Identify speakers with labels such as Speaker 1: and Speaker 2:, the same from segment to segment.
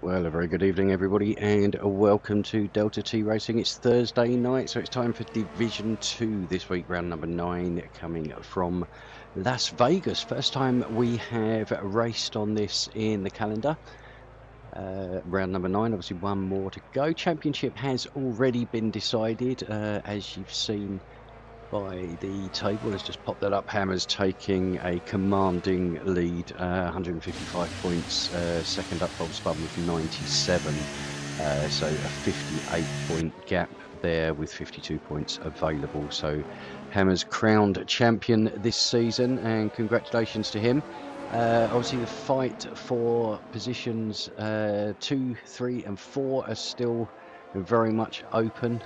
Speaker 1: Well, a very good evening, everybody, and welcome to Delta T Racing. It's Thursday night, so it's time for Division 2 this week, round number 9, coming from Las Vegas. First time we have raced on this in the calendar. Round number 9, obviously one more to go. Championship has already been decided, as you've seen by the table. Let's just pop that up. Hammer's taking a commanding lead, 155 points. Second up, Bob Spun with 97. So a 58-point gap there with 52 points available. So Hammer's crowned champion this season, and congratulations to him. Obviously the fight for positions 2, 3 and 4 are still very much open.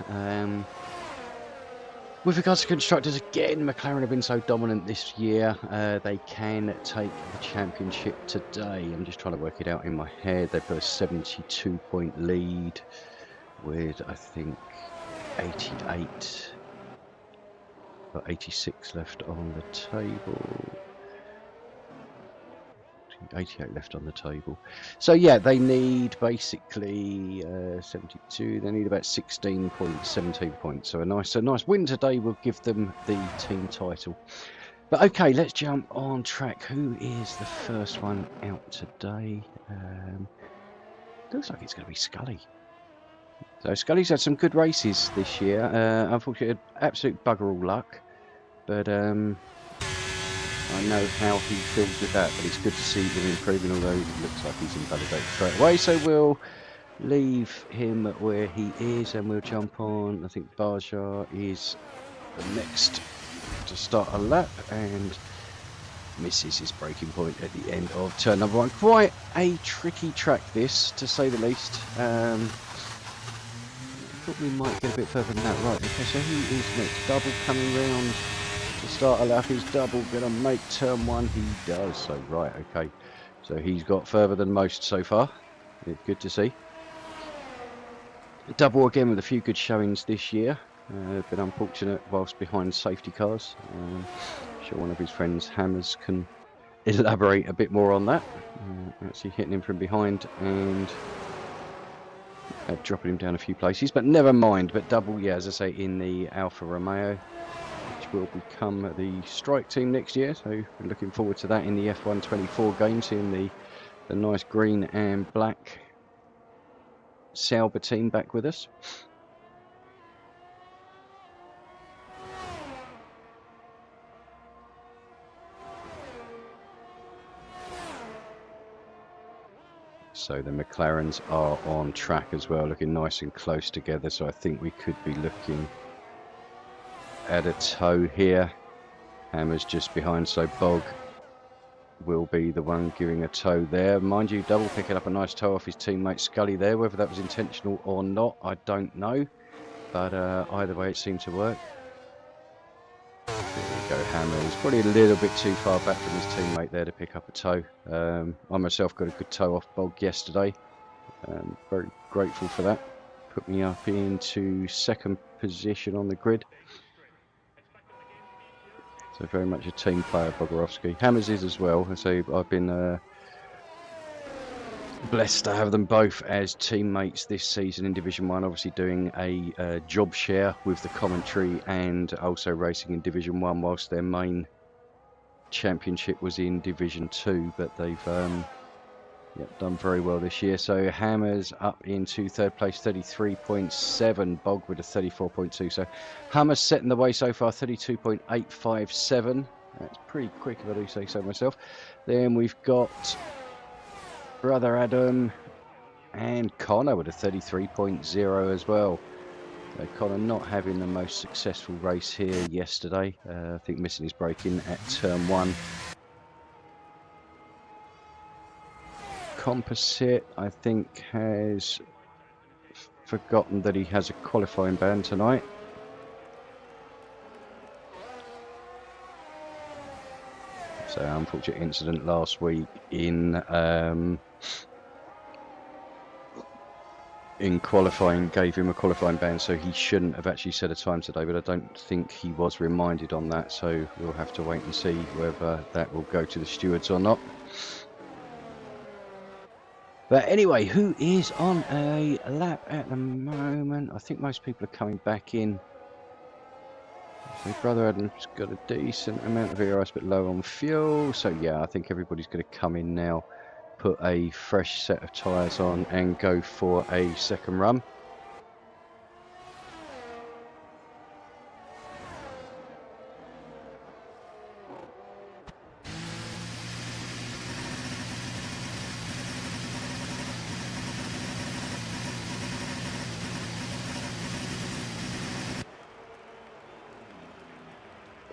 Speaker 1: With regards to constructors, again, McLaren have been so dominant this year. They can take the championship today. I'm just trying to work it out in my head. They've got a 72-point lead with, I think, 88 or 86 left on the table. 88 left on the table. So yeah, they need basically 72. They need about 16 points, 17 points. So a nice win today will give them the team title. But okay, let's jump on track. Who is the first one out today? Looks like it's going to be Scully. So Scully's had some good races this year. Unfortunately, absolute bugger all luck. But I know how he feels with that, but it's good to see him improving, although it looks like he's invalidated straight away. So we'll leave him where he is and we'll jump on. I think Barjar is the next to start a lap and misses his braking point at the end of turn number 1. Quite a tricky track this, to say the least. I thought we might get a bit further than that. Right, okay, so who is next? Double coming round. To start a lap, is Double going to make turn 1? He does. So, right, okay. So he's got further than most so far. Good to see. Double again with a few good showings this year. Been unfortunate whilst behind safety cars. I'm sure one of his friends, Hammers, can elaborate a bit more on that. Actually hitting him from behind and dropping him down a few places. But never mind. But Double, yeah, as I say, in the Alfa Romeo, will become the strike team next year, so we're looking forward to that in the F1 24 games, seeing the nice green and black Sauber team back with us. So the McLarens are on track as well, looking nice and close together, so I think we could be looking at a tow here. Hammer's just behind, so Bog will be the one giving a tow there. Mind you, Double picking up a nice tow off his teammate Scully there. Whether that was intentional or not, I don't know. But either way, it seemed to work. There we go, Hammer. He's probably a little bit too far back from his teammate there to pick up a tow. I myself got a good tow off Bog yesterday. Very grateful for that. Put me up into second position on the grid. So very much a team player, Bogorowski. Hammers is as well. So I've been blessed to have them both as teammates this season in Division 1. Obviously doing a job share with the commentary and also racing in Division 1 whilst their main championship was in Division 2. But they've done very well this year. So Hammers up into third place, 33.7. Bog with a 34.2. So Hammers setting the way so far, 32.857. That's pretty quick if I do say so myself. Then we've got Brother Adam and Connor with a 33.0 as well. So Connor not having the most successful race here yesterday. I think missing his braking at turn 1. Composite, I think, has forgotten that he has a qualifying ban tonight. So unfortunate incident last week in qualifying, gave him a qualifying ban, so he shouldn't have actually set a time today, but I don't think he was reminded on that, so we'll have to wait and see whether that will go to the stewards or not. But anyway, who is on a lap at the moment? I think most people are coming back in. So Brother Adam's got a decent amount of ERS, but low on fuel. So yeah, I think everybody's going to come in now, put a fresh set of tyres on and go for a second run.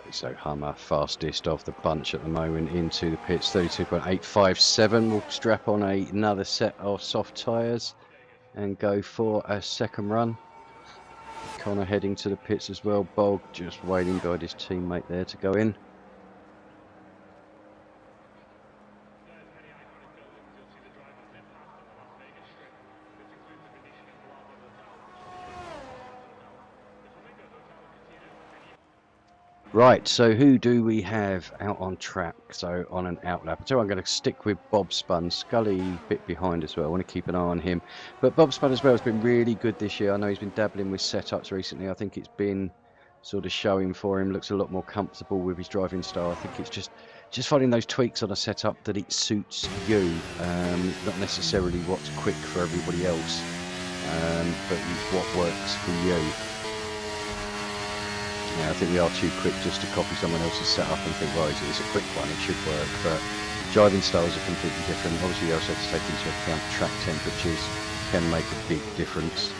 Speaker 1: So Hummer fastest of the bunch at the moment into the pits, 32.857. We'll strap on another set of soft tyres and go for a second run. Connor heading to the pits as well. Bog just waiting by his teammate there to go in. Right, so who do we have out on track? So on an outlap. So I'm going to stick with Bob Spun. Scully a bit behind as well. I want to keep an eye on him. But Bob Spun as well has been really good this year. I know he's been dabbling with setups recently. I think it's been sort of showing for him. Looks a lot more comfortable with his driving style. I think it's just finding those tweaks on a setup that it suits you. Not necessarily what's quick for everybody else, but what works for you. Yeah, I think we are too quick just to copy someone else's setup and think, well, it's a quick one, it should work. But driving styles are completely different. Obviously, you also have to take into account track temperatures can make a big difference.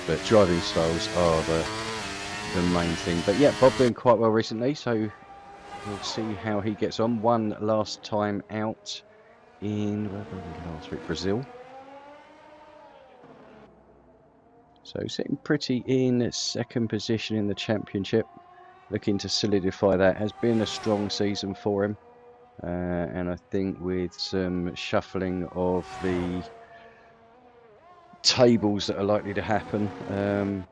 Speaker 1: But driving styles are the main thing. But yeah, Bob doing quite well recently, so we'll see how he gets on. One last time out in, where were we last week? Brazil. So sitting pretty in second position in the championship, looking to solidify that. Has been a strong season for him, and I think with some shuffling of the tables that are likely to happen,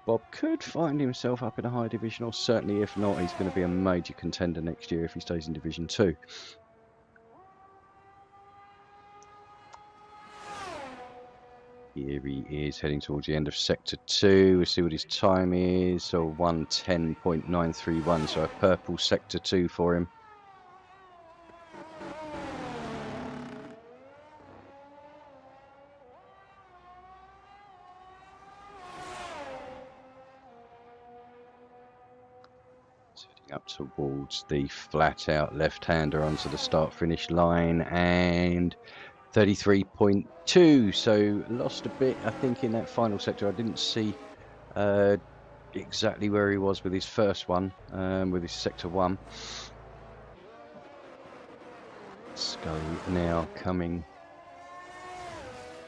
Speaker 1: Bob could find himself up in a high division, or certainly if not, he's going to be a major contender next year if he stays in Division 2. Here he is heading towards the end of Sector 2. We'll see what his time is. So 1:10.931. So a purple Sector 2 for him. Setting up towards the flat out left-hander onto the start-finish line. And 33.2, so lost a bit I think in that final sector. I didn't see exactly where he was with his first one, with his Sector 1. Scully now coming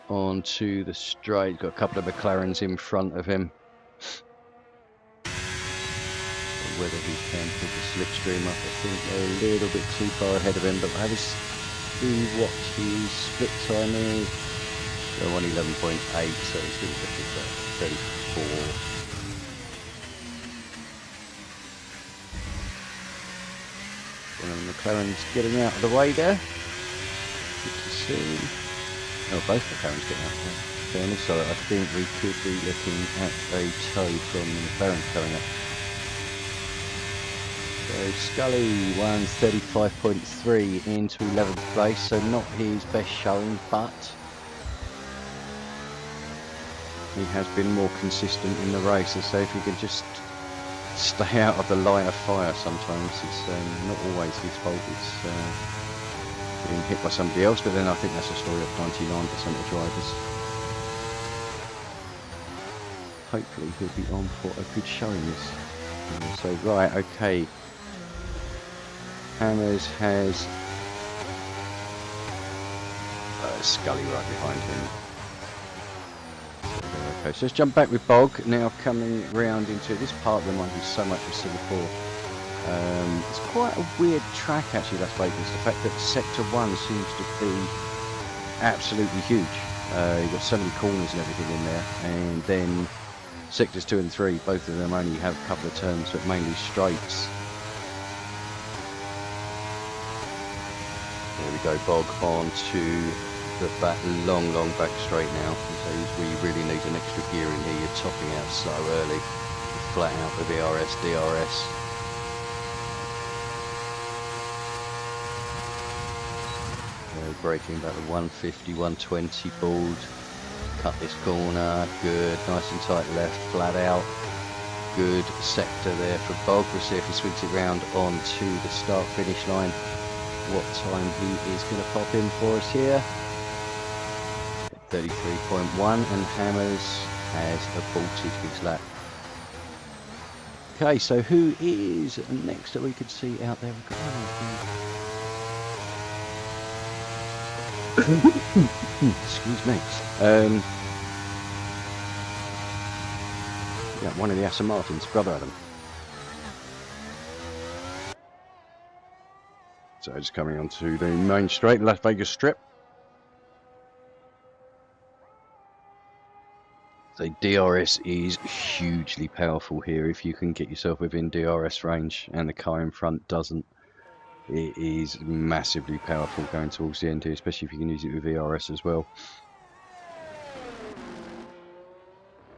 Speaker 1: onto the straight, got a couple of McLarens in front of him. Whether he can pick a slipstream up, I think they're a little bit too far ahead of him, but we'll have his see what his split time is. So 1:11.8, so he's going to look at 34. One of the McLaren's getting out of the way there. Good to see. Oh, both McLaren's getting out of the way. So I think we could be looking at a tow from the McLaren coming up. So Scully 1:35.3 into 11th place, so not his best showing, but he has been more consistent in the races. So if he can just stay out of the line of fire, sometimes it's not always his fault. It's being hit by somebody else, but then I think that's a story of 99% of drivers. Hopefully he'll be on for a good showing this. So right, okay. Hammers has Scully right behind him. Okay, so let's jump back with Bog now, coming round into this part that reminds me so much of Singapore. It's quite a weird track actually, Las Vegas. The fact that Sector 1 seems to be absolutely huge. You've got so many corners and everything in there, and then Sectors 2 and 3, both of them only have a couple of turns, but mainly straights. There we we go, Bog, on to the long back straight now. So we really need an extra gear in here. You're topping out so early. Flat out the VRS, DRS. Braking about the 150, 120 board. Cut this corner, good, nice and tight left, flat out. Good sector there for Bog. We'll see if he swings it round onto the start finish line. What time he is going to pop in for us here. 33.1, and Hammers has aborted his lap. Okay, so who is next that we could see out there? We've got excuse me. Yeah, one of the Aston Martins, brother Adam. So just coming onto the main straight, Las Vegas Strip. So DRS is hugely powerful here if you can get yourself within DRS range and the car in front doesn't. It is massively powerful going towards the end here, especially if you can use it with VRS as well.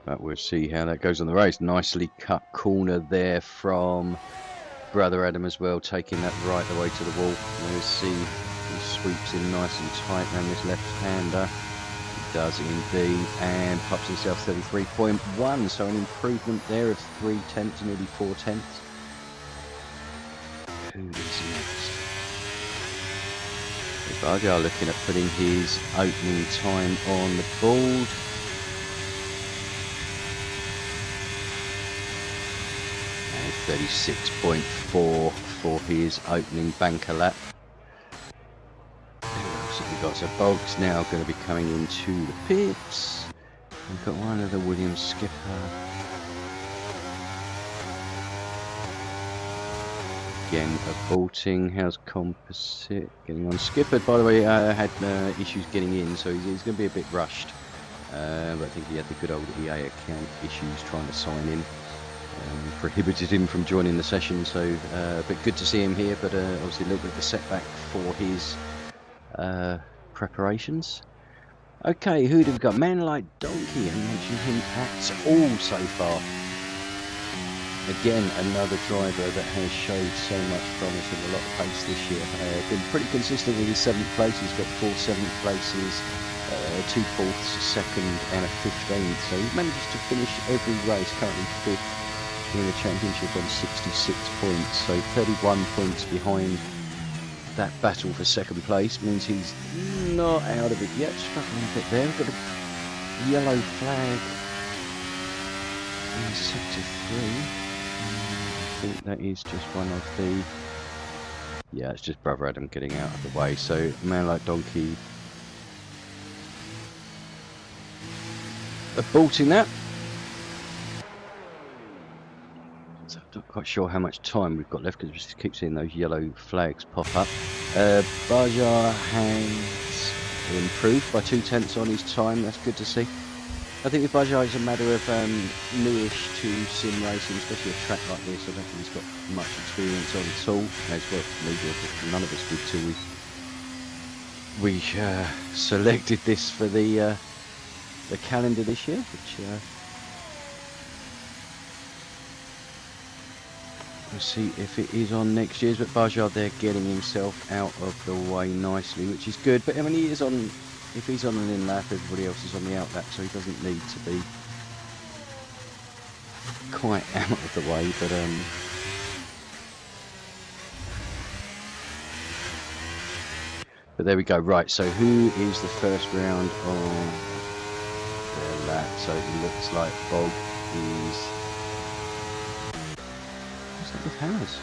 Speaker 1: But we'll see how that goes on the race. Nicely cut corner there from brother Adam as well, taking that right the way to the wall. We'll see he sweeps in nice and tight around this left-hander. Does indeed, and pops himself 33.1, so an improvement there of 0.3, nearly 0.4. Who is next? Vegasl looking at putting his opening time on the board. And 36.4 for his opening banker lap. So Bog's now going to be coming into the pits. We've got one of the Williams skipper. Again, aborting. How's Composite getting on? Skipper, by the way, had issues getting in, so he's going to be a bit rushed. But I think he had the good old EA account issues trying to sign in. Prohibited him from joining the session, so but good to see him here, but obviously a little bit of a setback for his preparations. Okay, who do we got? Man Like Donkey, I mentioned him at all so far. Again, another driver that has showed so much promise and a lot of pace this year. Been pretty consistent with his 7th place. He's got 4 7th places, 2 4ths, 2nd and a 15th. So he manages to finish every race, currently 5th in the championship on 66 points. So 31 points behind. That battle for 2nd place means he's not out of it yet. Struggling a bit there. We've got a yellow flag in sector 3. I think that is just one of the... Yeah, it's just brother Adam getting out of the way. So Man Like Donkey aborting that. Not quite sure how much time we've got left because we just keep seeing those yellow flags pop up. Bajar has improved by 0.2 on his time. That's good to see. I think with Bajar it's a matter of newish to sim racing, especially a track like this. I don't think he's got much experience on at all. As well, none of us did till we selected this for the calendar this year, which. We'll see if it is on next year's, but Bajar there getting himself out of the way nicely, which is good. But I mean, he is on, if he's on an in lap, everybody else is on the out lap, so he doesn't need to be quite out of the way. But there we go. Right, so who is the first round on their lap? So it looks like Bog is... with Hammers.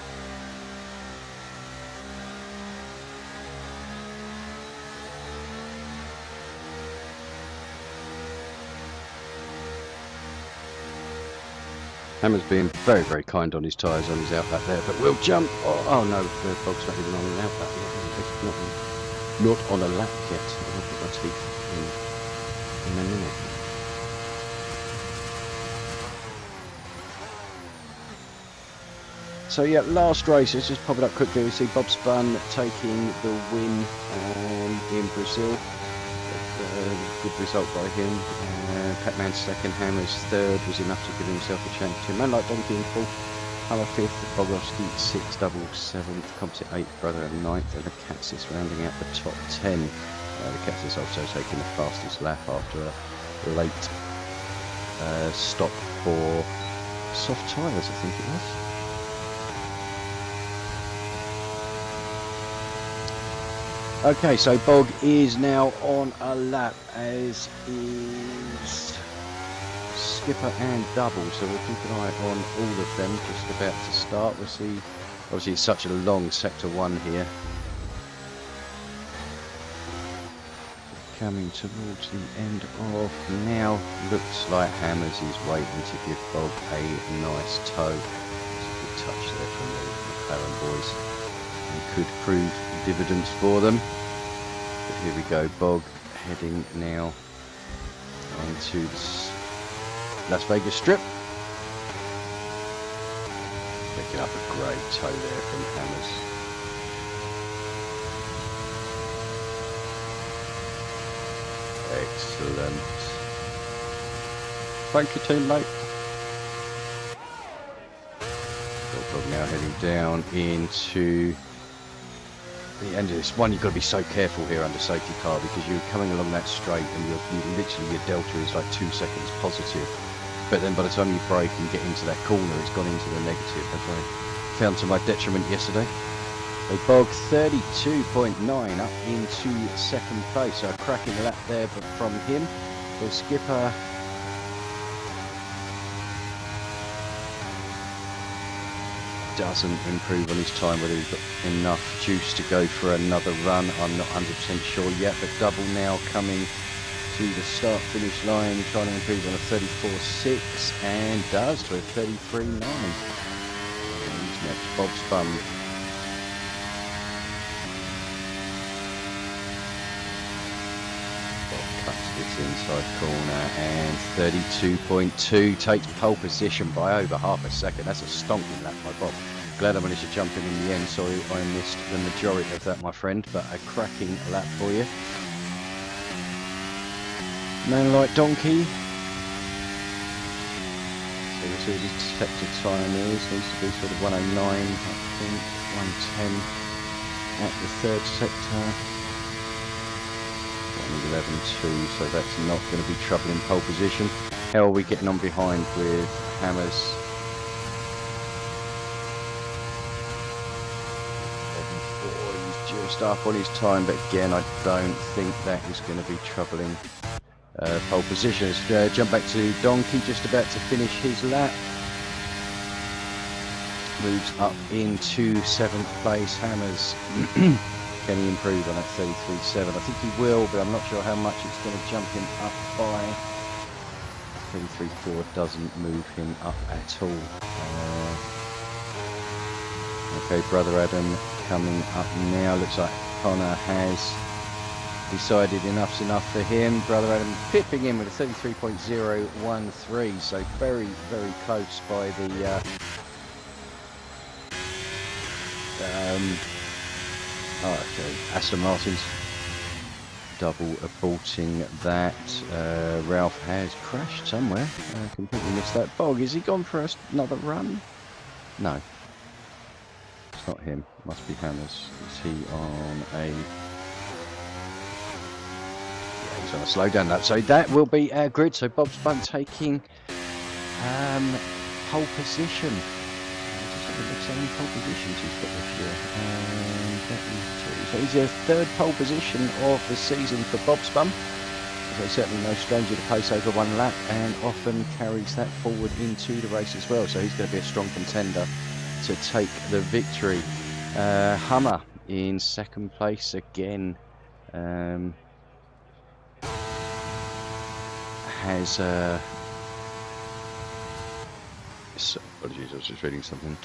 Speaker 1: Hammer's being very, very kind on his tyres on his outback there, but we'll jump. Oh no, the Bog's not even on an outback. Not on a lap yet. I'll put my teeth in a minute. So yeah, last race, let's just pop it up quickly. We see Bob Spun taking the win in Brazil. Good result by him. Pac-Man second, Hammers third was enough to give himself a chance to Man Like Donkey in fourth, Hammer fifth, Bogowski sixth, Double seventh, Composite eighth, Brother and ninth, and the Catsis rounding out the top 10. The Catsis also taking the fastest lap after a late stop for soft tyres, I think it was. Okay, so Bog is now on a lap, as is Skipper and Double, so we'll keep an eye on all of them just about to start. We'll see, obviously it's such a long sector 1 here. Coming towards the end of now, looks like Hammers is waiting to give Bog a nice tow. It's a good touch there from the McLaren boys, and could prove dividends for them. But here we go, Bog heading now onto the Las Vegas Strip. Picking up a great tow there from Hammers. Excellent. Thank you, teammate. Bog now heading down into the end of this one. You've got to be so careful here under safety car, because you're coming along that straight and you literally, your delta is like 2 seconds positive, but then by the time you brake and get into that corner, it's gone into the negative. That's what I found to my detriment yesterday. A Bog 32.9 up into second place, so a cracking lap there from him. The Skipper doesn't improve on his time, whether he's got enough juice to go for another run, I'm not 100% sure yet. But Double now coming to the start finish line, trying to improve on a 34.6, and does to a 33.9. He's next, Bob Spun. Bob cuts this inside corner, and 32.2 takes pole position by over half a second. That's a stonking lap by Bob. Glad I managed to jump in the end. Sorry I missed the majority of that, my friend, but a cracking lap for you. Man Like Donkey. So we'll see what his sector time is. Needs to be sort of 109, I think, 110 at the third sector. 111.2, so that's not going to be trouble in pole position. How are we getting on behind with Hammers? He's just up on his time, but again, I don't think that is going to be troubling pole position. Let's jump back to Donkey, just about to finish his lap. Moves up into 7th place. Hammers. Can he improve on that 33.7? I think he will, but I'm not sure how much it's going to jump him up by. 33.4 doesn't move him up at all. Okay, Brother Adam coming up now. Looks like Connor has decided enough's enough for him. Brother Adam pipping in with a 33.013, so very, very close by the Aston Martins. Double aborting that. Ralph has crashed somewhere. Completely missed that. Bog, is he gone for another run? No. It's not him. Must be Hammers. Is he on a... Yeah, he's on a slow down lap. So that will be our grid. So Bob Spun taking pole position. How many pole positions he's got this year? That is 2. So he's a third pole position of the season for Bob Spun. So certainly no stranger to pace over one lap, and often carries that forward into the race as well. So he's going to be a strong contender to take the victory. Hummer in second place again. Has apologies, I was just reading something.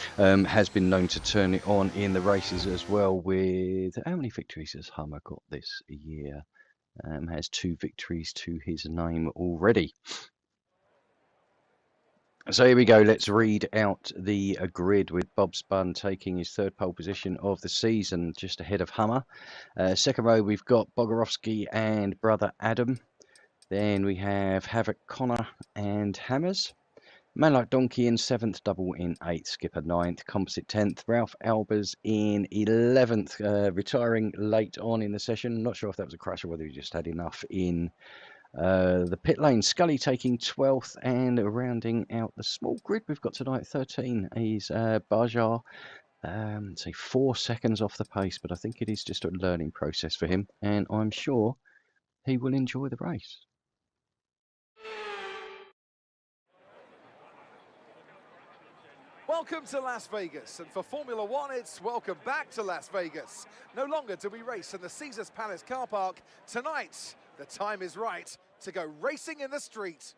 Speaker 1: Has been known to turn it on in the races as well. With how many victories has Hummer got this year? Has 2 victories to his name already. So here we go. Let's read out the grid with Bob Spun taking his third pole position of the season, just ahead of Hummer. Second row, we've got Bogarowski and brother Adam. Then we have Havoc Connor and Hammers. Man Like Donkey in 7th, Double in 8th, Skipper 9th, Composite 10th, Ralph Albers in 11th, retiring late on in the session. Not sure if that was a crash or whether he just had enough in the pit lane. Scully taking 12th, and rounding out the small grid we've got tonight, 13 is Bajar. Say 4 seconds off the pace, but I think it is just a learning process for him, and I'm sure he will enjoy the race.
Speaker 2: Welcome to Las Vegas, and for Formula One, it's welcome back to Las Vegas. No longer do we race in the Caesars Palace car park. Tonight, the time is right to go racing in the street.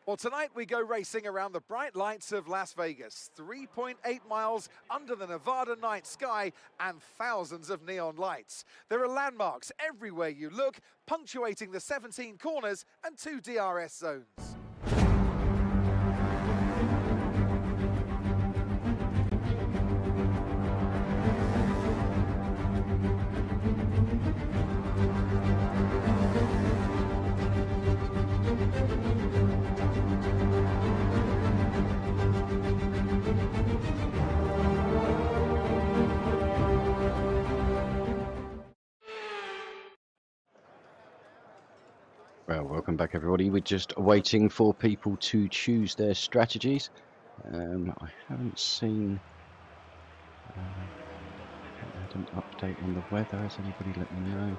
Speaker 2: Well, tonight we go racing around the bright lights of Las Vegas, 3.8 miles under the Nevada night sky and thousands of neon lights. There are landmarks everywhere you look, punctuating the 17 corners and 2 DRS zones.
Speaker 1: Well, welcome back, everybody. We're just waiting for people to choose their strategies. I haven't seen an update on the weather. Has anybody let me know?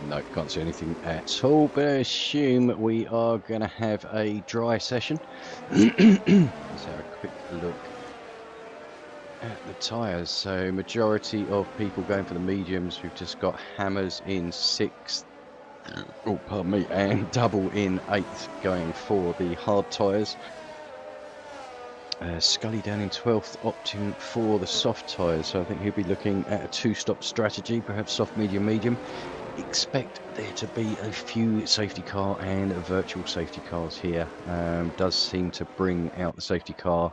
Speaker 1: No, can't see anything at all, but I assume we are going to have a dry session. Let's have a quick look at the tyres. So majority of people going for the mediums. We've just got Hammers in 6th, oh pardon me, and Double in 8th going for the hard tyres. Scully down in 12th, opting for the soft tyres, so I think he'll be looking at a 2-stop strategy, perhaps soft, medium, medium. Expect there to be a few safety car and virtual safety cars here. Does seem to bring out the safety car,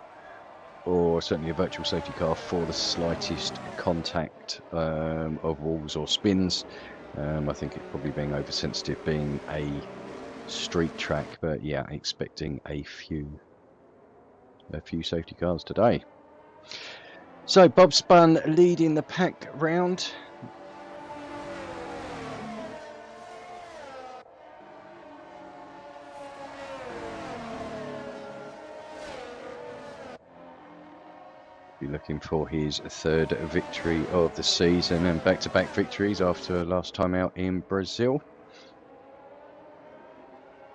Speaker 1: or certainly a virtual safety car, for the slightest contact of walls or spins. I think it's probably being oversensitive being a street track, but yeah, expecting a few safety cars today. So Bob Spun leading the pack round. Be looking for his 3rd victory of the season and back-to-back victories after last time out in Brazil.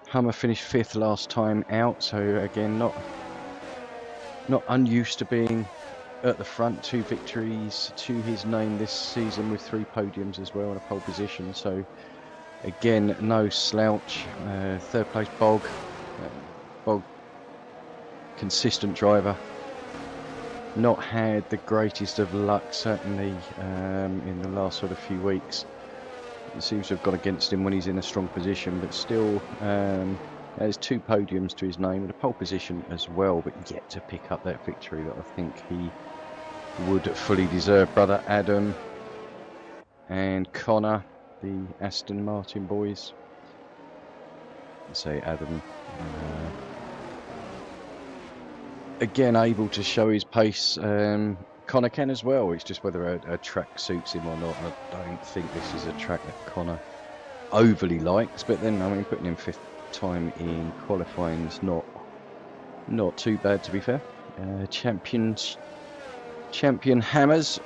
Speaker 1: Hummer finished 5th last time out, so again not unused to being at the front. 2 victories to his name this season with 3 podiums as well and a pole position, so again no slouch. 3rd place Bog, consistent driver. Not had the greatest of luck, certainly in the last sort of few weeks. It seems to have gone against him when he's in a strong position, but still has 2 podiums to his name and a pole position as well, but yet to pick up that victory that I think he would fully deserve. Brother Adam and Connor, the Aston Martin boys. Let's say Adam again able to show his pace. Connor can as well. It's just whether a track suits him or not. I don't think this is a track that Connor overly likes, but then I mean putting him 5th time in qualifying is not too bad, to be fair. Champion Hammers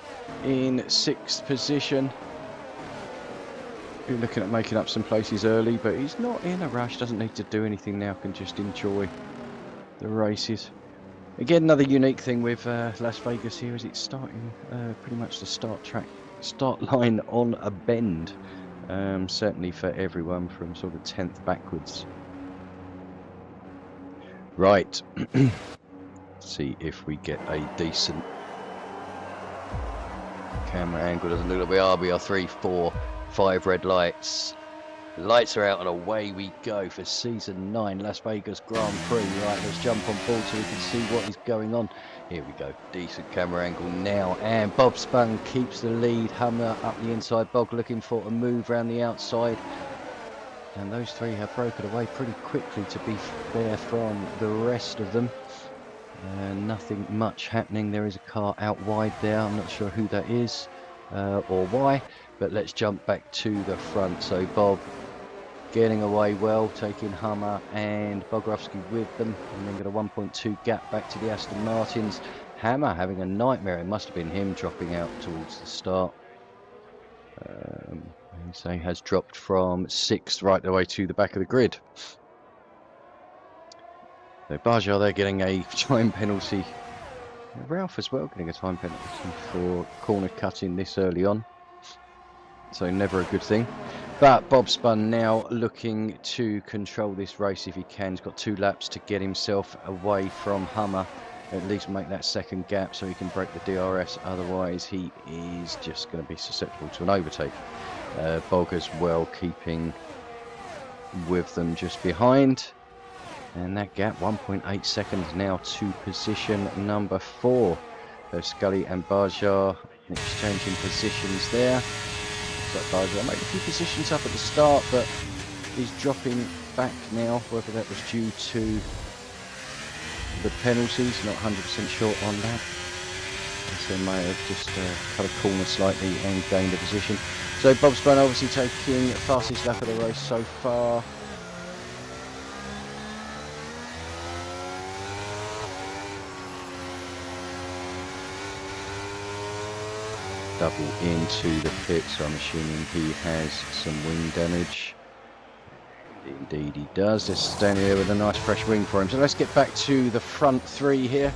Speaker 1: in 6th position. You're looking at making up some places early, but he's not in a rush, doesn't need to do anything now, can just enjoy the races. Again, another unique thing with Las Vegas here is it's starting pretty much the start line on a bend, certainly for everyone from sort of 10th backwards. Right, See if we get a decent camera angle. Doesn't look like we are. We are 3, 4, 5 red lights. Lights are out and away we go for season 9 Las Vegas Grand Prix. Right, let's jump on board so we can see what is going on. Here we go, decent camera angle now, and Bob Spun keeps the lead. Hummer up the inside, Bog looking for a move around the outside, and those three have broken away pretty quickly, to be fair, from the rest of them. Nothing much happening. There is a car out wide there. I'm not sure who that is or why, but let's jump back to the front. So Bob getting away well, taking Hummer and Bogrovsky with them, and then got a 1.2 gap back to the Aston Martins. Hammer having a nightmare. It must have been him dropping out towards the start. So he has dropped from 6th right the way to the back of the grid. So Barjar there getting a time penalty. Ralph as well getting a time penalty for corner cutting this early on. So never a good thing. But Bob Spun now looking to control this race if he can. He's got 2 laps to get himself away from Hummer. At least make that second gap so he can break the DRS. Otherwise he is just going to be susceptible to an overtake. Bog as well keeping with them just behind. And that gap, 1.8 seconds now to position number 4. So Scully and Barjar exchanging positions there. So Barjar made a few positions up at the start, but he's dropping back now, whether that was due to the penalties, not 100% sure on that. So they may have just cut a corner slightly and gained a position. So Bob Spun obviously taking fastest lap of the race so far. Double into the pit, so I'm assuming he has some wing damage. Indeed he does. Just standing there with a nice fresh wing for him. So let's get back to the front 3 here.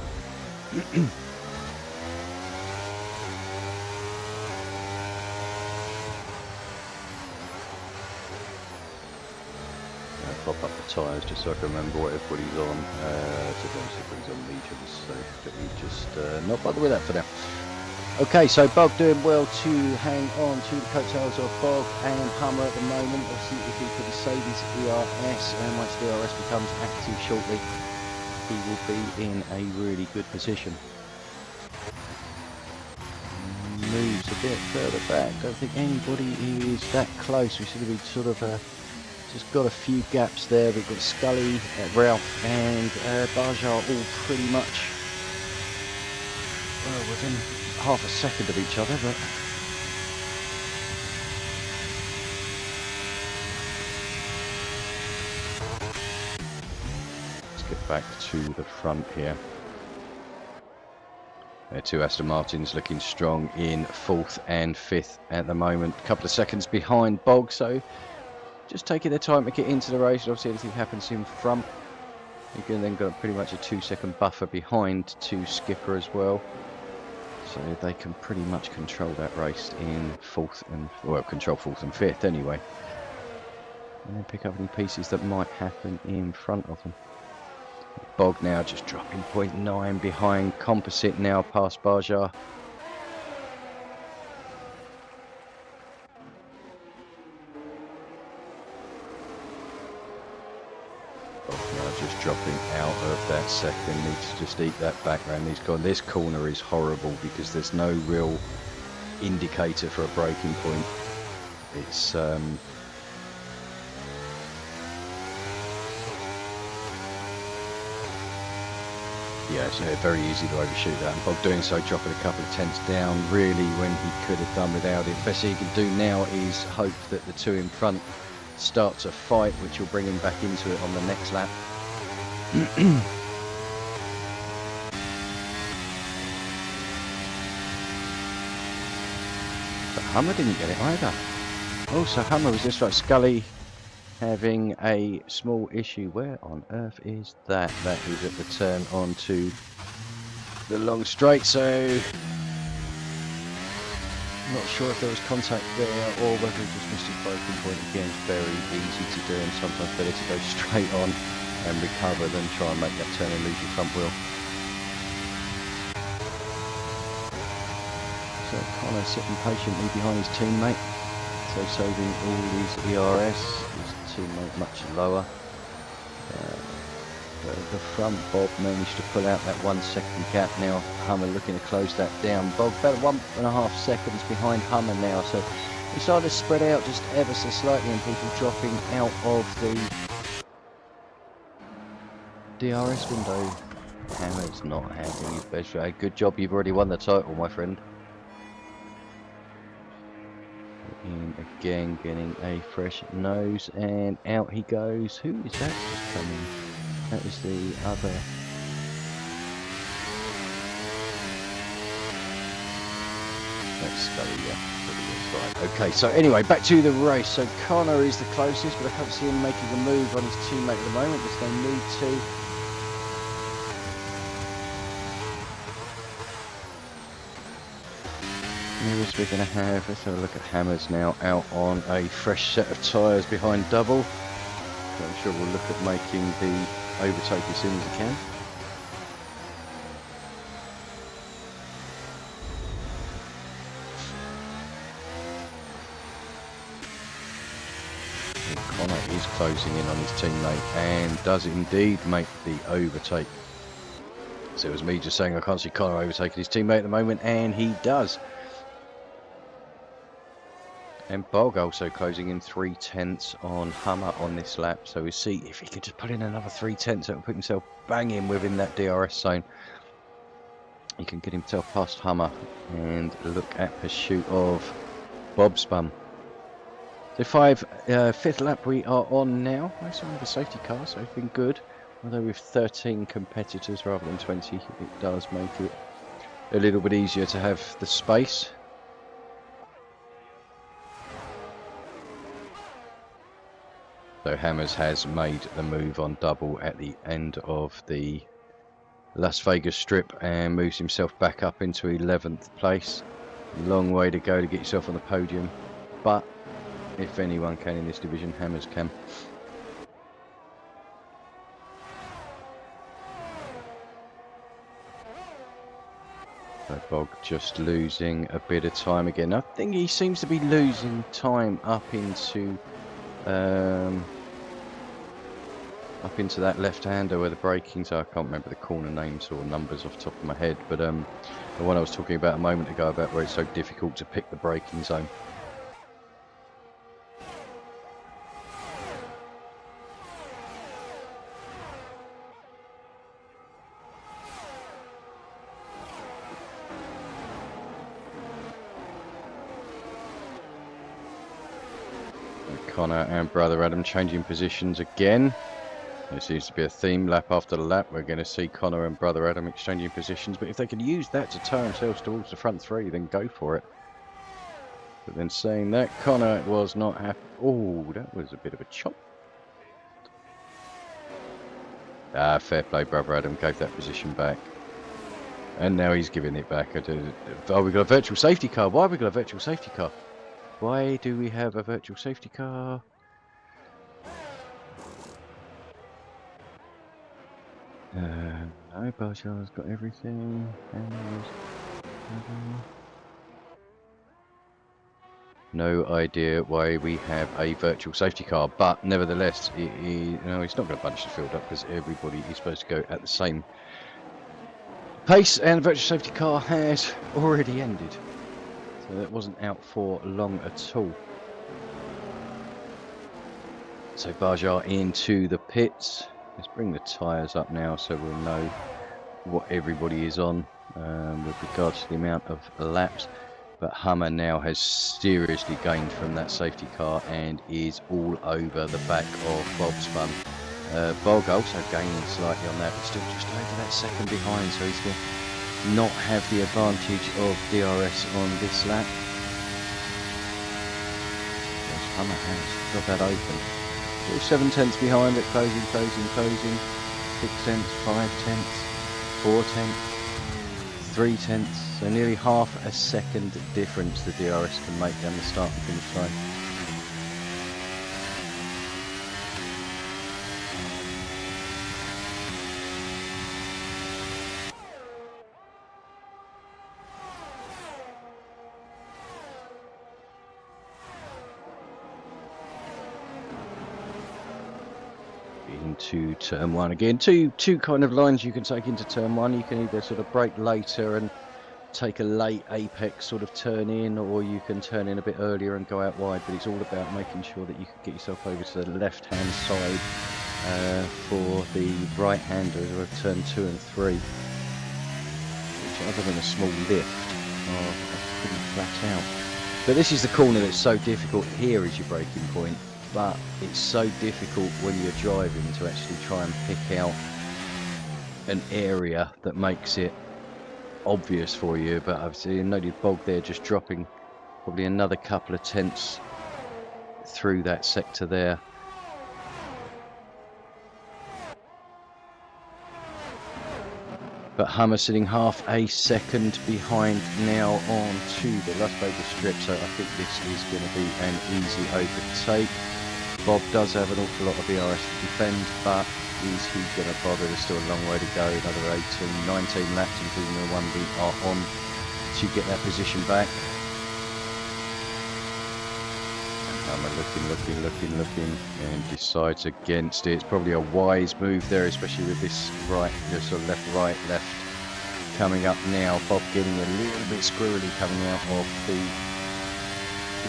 Speaker 1: I'll pop up the tyres just so I can remember what everybody's on. To be honest, everybody's on mediums, so let me just not bother with that for now. Okay, so Bog doing well to hang on to the coattails of Bog and Hummer at the moment. Obviously, if he could save his ERS, and once DRS becomes active shortly, he will be in a really good position. Moves a bit further back. Don't think anybody is that close. We should have been sort of just got a few gaps there. We've got Scully, Ralph, and Barjar all pretty much within half a second of each other, but let's get back to the front here. There, 2 Aston Martins looking strong in 4th and 5th at the moment. A couple of seconds behind Bog, so just taking their time to get into the race. Obviously, anything happens in front, you can then got pretty much a 2-second buffer behind to Skipper as well. So they can pretty much control that race in 4th and, well, control 4th and 5th anyway. And then pick up any pieces that might happen in front of them. Bog now just dropping 0.9 behind Composite now past Barjar. Just dropping out of that second, needs to just eat that background. This corner is horrible because there's no real indicator for a braking point. It's yeah, it's very easy to overshoot that, and Bob doing so, dropping a couple of tenths down really when he could have done without it. The best he can do now is hope that the 2 in front starts a fight, which will bring him back into it on the next lap. But Hummer didn't get it either. Oh, so Hummer was just like Scully having a small issue. Where on earth is that? That is at the turn onto the long straight, so not sure if there was contact there or whether he just missed his braking point. Again, it's very easy to do, and sometimes better to go straight on and recover than try and make that turn and lose your front wheel. So Connor sitting patiently behind his teammate, so saving all his ERS. His teammate much lower. The front Bob managed to pull out that 1 second gap. Now Hummer looking to close that down. Bob about 1.5 seconds behind Hummer now, so it's starting to spread out just ever so slightly, and people dropping out of the DRS window. Hammer's not having his best ride. Good job, you've already won the title, my friend. In again, getting a fresh nose, and out he goes. Who is that just coming? That is the other. That's Scully, yeah. Right, okay, so anyway, back to the race. So Connor is the closest, but I can't see him making a move on his teammate at the moment. There's no need to. Nearest we're going to have, let's have a look at Hammers now, out on a fresh set of tyres behind double. So I'm sure we'll look at making the overtake as soon as he can. And Connor is closing in on his teammate and does indeed make the overtake. So it was me just saying I can't see Connor overtaking his teammate at the moment, and he does. And Bog also closing in 3/10 on Hummer on this lap, so we'll see if he can just put in another 3/10 and put himself banging within that DRS zone. He can get himself past Hummer and look at pursuit of Bob's bum. So fifth lap we are on now. Nice one with the safety car, so it's been good. Although with 13 competitors rather than 20, it does make it a little bit easier to have the space. So Hammers has made the move on double at the end of the Las Vegas strip and moves himself back up into 11th place. Long way to go to get yourself on the podium, but if anyone can in this division, Hammers can. So Bog just losing a bit of time again. I think he seems to be losing time up into that left-hander where the braking's are. I can't remember the corner names or numbers off the top of my head, but the one I was talking about a moment ago about where it's so difficult to pick the braking zone. Connor and Brother Adam changing positions again. There seems to be a theme lap after lap. We're going to see Connor and Brother Adam exchanging positions, but if they can use that to tow themselves towards the front three, then go for it. But then saying that, Connor was not happy. Oh, that was a bit of a chop. Ah, fair play, Brother Adam gave that position back. And now he's giving it back. Oh, we've got a virtual safety car. Why have we got a virtual safety car? Why do we have a virtual safety car? No, Barshar's got everything. No idea why we have a virtual safety car, but nevertheless, he's not going to bunch the field up because everybody is supposed to go at the same pace, and the virtual safety car has already ended. So that wasn't out for long at all. So Barjar into the pits. Let's bring the tyres up now so we'll know what everybody is on with regards to the amount of laps. But Hummer now has seriously gained from that safety car and is all over the back of Bob's bum. Bog also gaining slightly on that, but still just over that second behind, so he's going to not have the advantage of DRS on this lap. Yes, Hummer has got that open. Still 7/10 behind, but closing. 6/10, 5/10, 4/10, 3/10. So nearly half a second difference the DRS can make down the start and finish line. into turn one. Again, two kind of lines you can take into turn one. You can either sort of brake later and take a late apex sort of turn in, or you can turn in a bit earlier and go out wide, but it's all about making sure that you can get yourself over to the left hand side for the right hander of turn 2 and 3, which other than a small lift are pretty flat out. But this is the corner that's so difficult. Here is your braking point, but it's so difficult when you're driving to actually try and pick out an area that makes it obvious for you. But I've seen no bog there, just dropping probably another couple of tenths through that sector there. But Hummer sitting half a second behind now on to the Las Vegas strip, so I think this is going to be an easy overtake. Bob does have an awful lot of BRS to defend, but is he going to bother? There's still a long way to go, another 18, 19 laps, including the one we are on, to get that position back. Hummer looking, and decides against it. It's probably a wise move there, especially with this right, sort of left, left coming up now. Bob getting a little bit squirrely coming out of the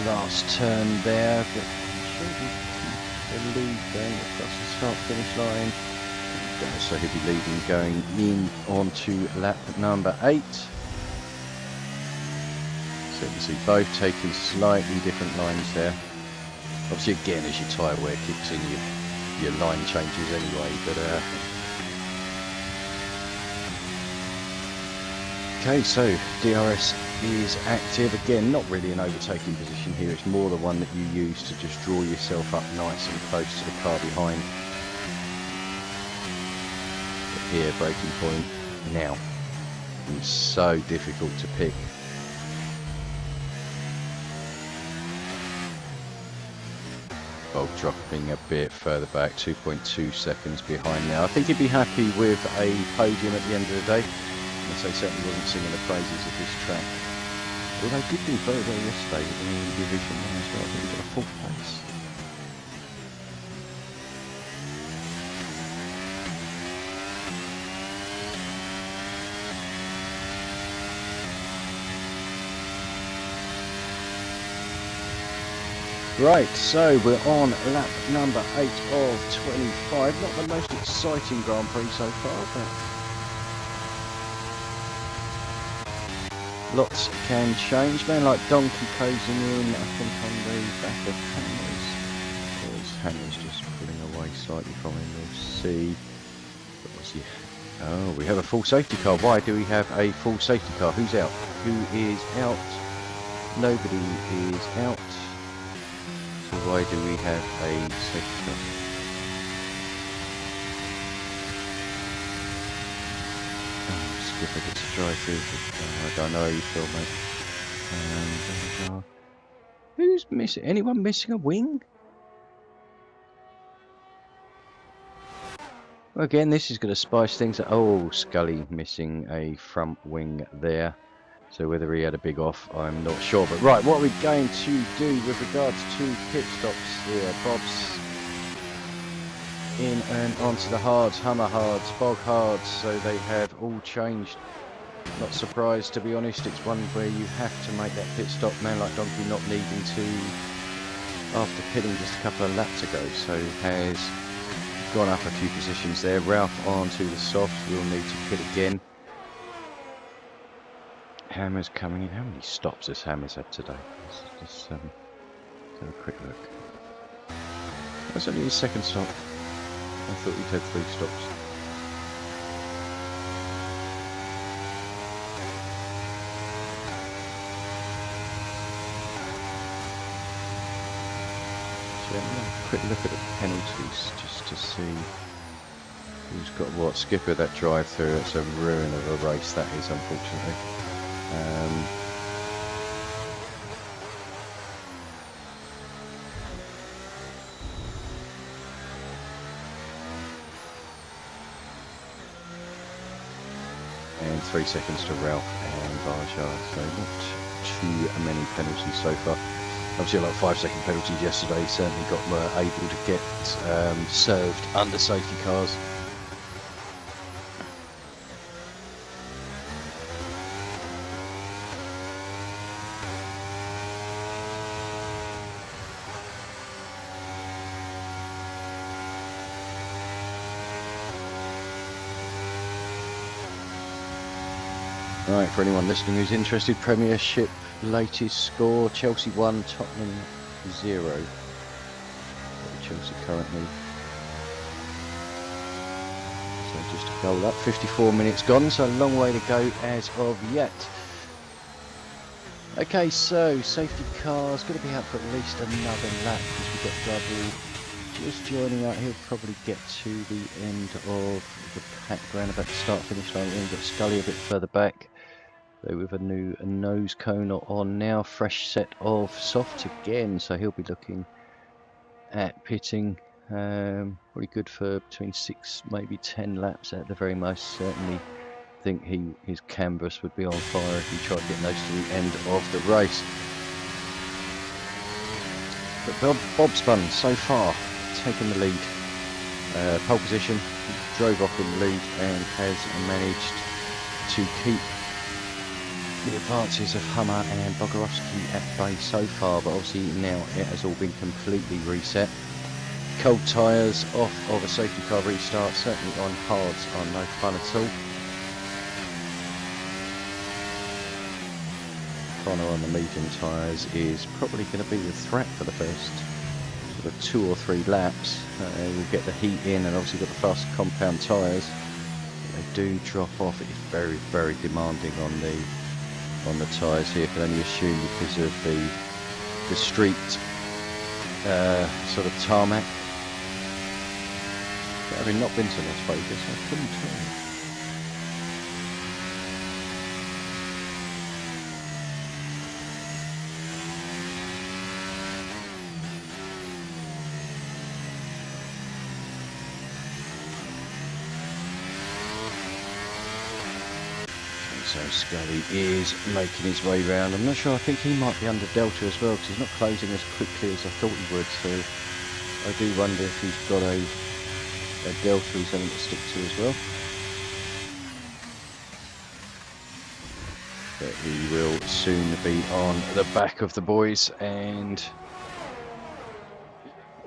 Speaker 1: last turn there, but should be the lead going across the start-finish line. So he'll be leading going in onto lap number 8. So you can see both taking slightly different lines there. Obviously, again, as your tyre wear kicks in, your line changes anyway. But okay, so DRS is active again. Not really an overtaking position here. It's more the one that you use to just draw yourself up nice and close to the car behind. But here, braking point now. It's so difficult to pick. Bob dropping a bit further back, 2.2 seconds behind now. I think he'd be happy with a podium at the end of the day. And so he certainly wasn't singing the praises of this track. Although he did do very well yesterday with the division as well. I think he got a 4th place. Right, so we're on lap number 8 of 25. Not the most exciting Grand Prix so far, but lots can change. Man like Donkey closing in, I think, on the back of Hammers. Or is Hammers just pulling away slightly from him? We'll see. But what's he? Oh, we have a full safety car. Why do we have a full safety car? Who's out? Who is out? Nobody is out. So why do we have a safety car? Oh, Skipper gets to drive through. I don't know how you feel, mate. Who's missing? Anyone missing a wing? Well, again, this is going to spice things up. Oh, Scully missing a front wing there. So whether he had a big off, I'm not sure. But right, what are we going to do with regards to pit stops here? Bob's in and onto the hards, Hummer hards, Bog hards. So they have all changed. Not surprised, to be honest. It's one where you have to make that pit stop. Man like Donkey not needing to, after pitting just a couple of laps ago. So has gone up a few positions there. Ralph onto the softs. We'll need to pit again. Hammers coming in. How many stops has Hammers had today? Let's just have a quick look. That's only his 2nd stop. I thought he'd had 3 stops. So I'm going to quick look at the penalties just to see who's got what. Skipper, that drive through, it's a ruin of a race, that is, unfortunately. And 3 seconds to Ralph and Varjar, so not too many penalties so far. Obviously, a lot of 5-second penalties yesterday certainly got able to get served under safety cars. Right, for anyone listening who's interested, Premiership latest score: Chelsea 1, Tottenham 0. Chelsea currently, so just a goal up. 54 minutes gone, so a long way to go as of yet. Okay, so safety car's going to be out for at least another lap because we've got double just joining out. He'll probably get to the end of the pack round about the start finish line. We've got Scully a bit further back. Though with a new nose cone on now, fresh set of softs again, so he'll be looking at pitting. Pretty good for between 6, maybe 10 laps at the very most. Certainly think his canvas would be on fire if he tried getting those to the end of the race. But Bob Spun so far taken the lead, pole position, drove off in the lead and has managed to keep the advances of Hummer and Bogorowski at bay so far, but obviously now it has all been completely reset. Cold tyres off of a safety car restart, certainly on hards are no fun at all. Connor on the medium tyres is probably going to be the threat for the first sort of 2 or 3 laps. We'll get the heat in, and obviously got the fast compound tyres. They do drop off. It's very, very demanding on the tyres here. Can only assume because of the street sort of tarmac. But having not been to Las Vegas, I couldn't tell. So Scully is making his way round. I'm not sure, I think he might be under Delta as well, because he's not closing as quickly as I thought he would, so I do wonder if he's got a Delta he's having to stick to as well. But he will soon be on the back of the boys, and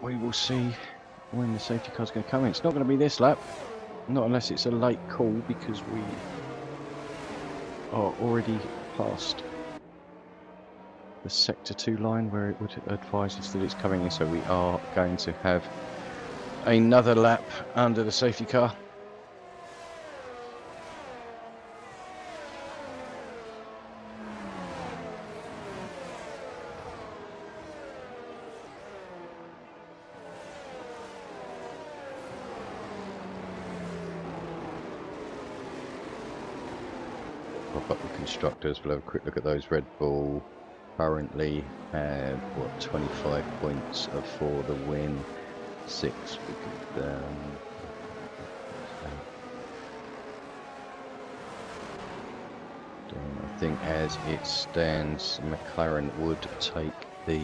Speaker 1: we will see when the safety car's going to come in. It's not going to be this lap, not unless it's a late call, because we are already past the sector 2 line where it would advise us that it's coming in, so we are going to have another lap under the safety car. Pop up the constructors, we'll have a quick look at those. Red Bull currently have, what, 25 points for the win, 6 we could, I think as it stands, McLaren would take the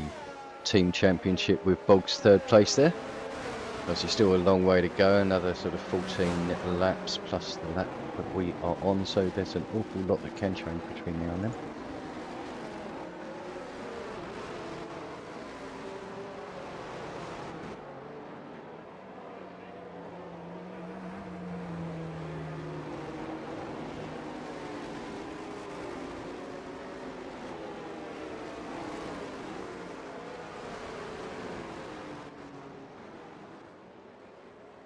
Speaker 1: team championship with Boggs 3rd place there. Obviously still a long way to go, another sort of 14 laps plus the lap that we are on, so there's an awful lot that can change between now and then.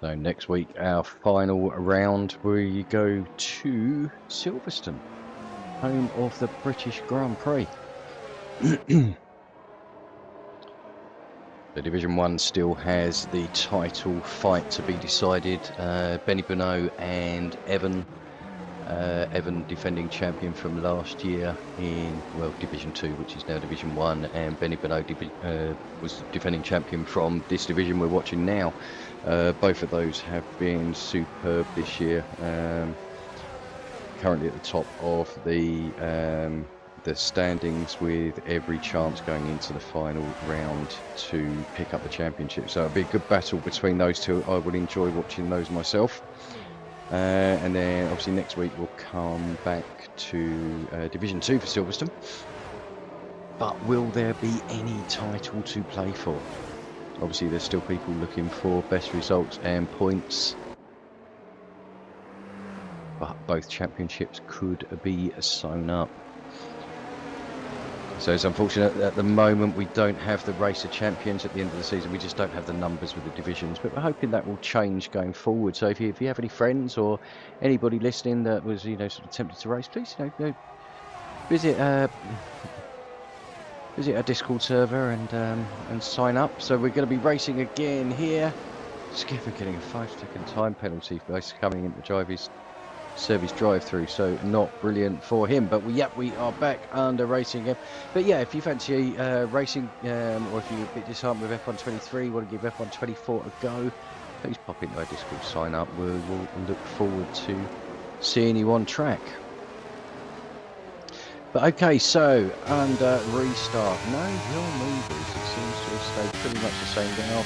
Speaker 1: So next week, our final round, we go to Silverstone, home of the British Grand Prix. The Division 1 still has the title fight to be decided. Benny Bonneau and Evan. Evan defending champion from last year in, well, Division 2, which is now Division 1, and Benny Bonneau was defending champion from this division we're watching now. Both of those have been superb this year. Currently at the top of the the standings with every chance going into the final round to pick up the championship. So it'll be a good battle between those two. I will enjoy watching those myself. And then obviously next week we'll come back to Division 2 for Silverstone. But will there be any title to play for? Obviously there's still people looking for best results and points. But both championships could be sewn up. So it's unfortunate that at the moment we don't have the race of champions at the end of the season. We just don't have the numbers with the divisions, but we're hoping that will change going forward. So if you have any friends or anybody listening that was, you know, sort of tempted to race, please, you know visit our Discord server and sign up. So we're going to be racing again here. Skipper getting a 5-second time penalty for coming into driver's service drive-through, so not brilliant for him. But we are back under racing again. But yeah, if you fancy racing, or if you're a bit disheartened with F123, want to give F124 a go, please pop into our Discord, sign up. We'll look forward to seeing you on track. But okay, so under restart, no hill movers. It seems to have stayed pretty much the same now.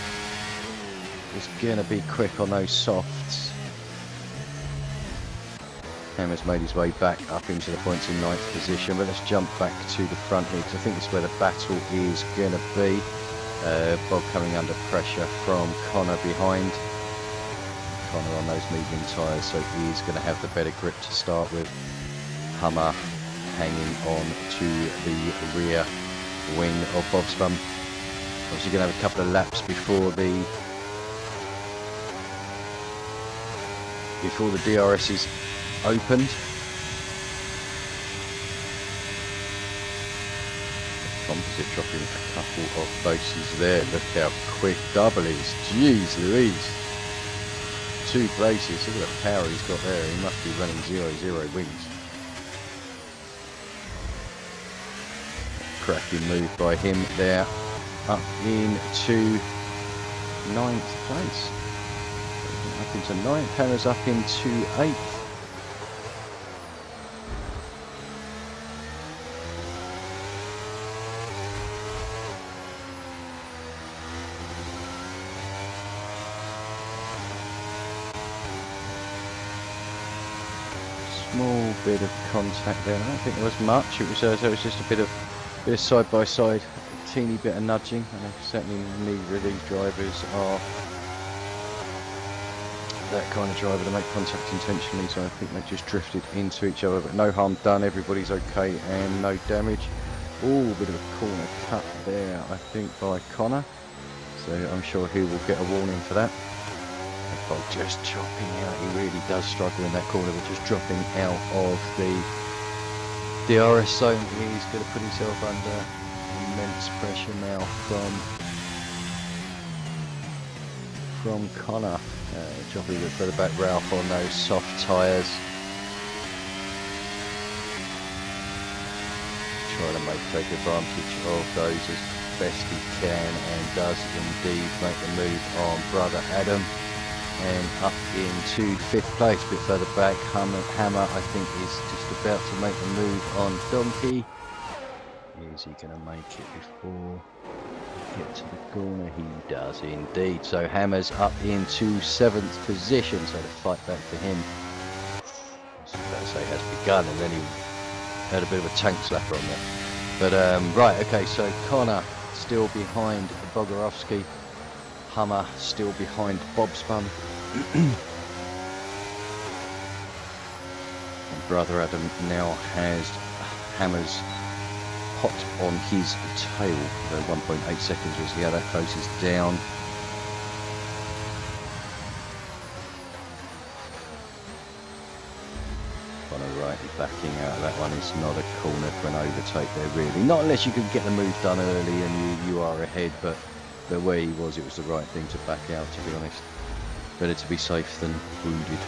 Speaker 1: It's gonna be quick on those softs. Hammer's made his way back up into the points in 9th position, but let's jump back to the front here, because I think this is where the battle is going to be. Bob coming under pressure from Connor behind. Connor on those medium tyres, so he's going to have the better grip to start with. Hummer hanging on to the rear wing of Bob's bum. Obviously going to have a couple of laps before the DRS is opened. Composite dropping a couple of places there. Look how quick double is. Jeez Louise. 2 places. Look at the power he's got there. He must be running 0-0 wings. Cracking move by him there. Up into 9th place. Up into 9th. Hammer's up into 8th. Small bit of contact there. I don't think there was much. It was just a bit of side by side, a teeny bit of nudging. And certainly neither of these drivers are that kind of driver to make contact intentionally. So I think they just drifted into each other, but no harm done. Everybody's okay and no damage. Oh, bit of a corner cut there, I think, by Connor. So I'm sure he will get a warning for that. Bob just dropping out. He really does struggle in that corner, but just dropping out of the DRS zone. He's going to put himself under immense pressure now from Connor. Dropping a bit further back, Ralph on those soft tyres. Trying to take advantage of those as best he can, and does indeed make the move on brother Adam. And up into 5th place, a bit further back. Hammer, I think, is just about to make the move on Donkey. Is he going to make it before he gets to the corner? He does indeed. So Hammer's up into 7th position, so the fight back for him, I was about to say, has begun, and then he had a bit of a tank slapper on there. But right, okay, so Connor still behind Bogorovsky. Hummer still behind Bob's bum. And brother Adam now has Hammer's hot on his tail. 1.8 seconds, we'll see how that closes down. Connor rightly backing out of that one. It's not a corner for an overtake there, really. Not unless you can get the move done early and you are ahead, but where he was, it was the right thing to back out, to be honest. Better to be safe than wounded.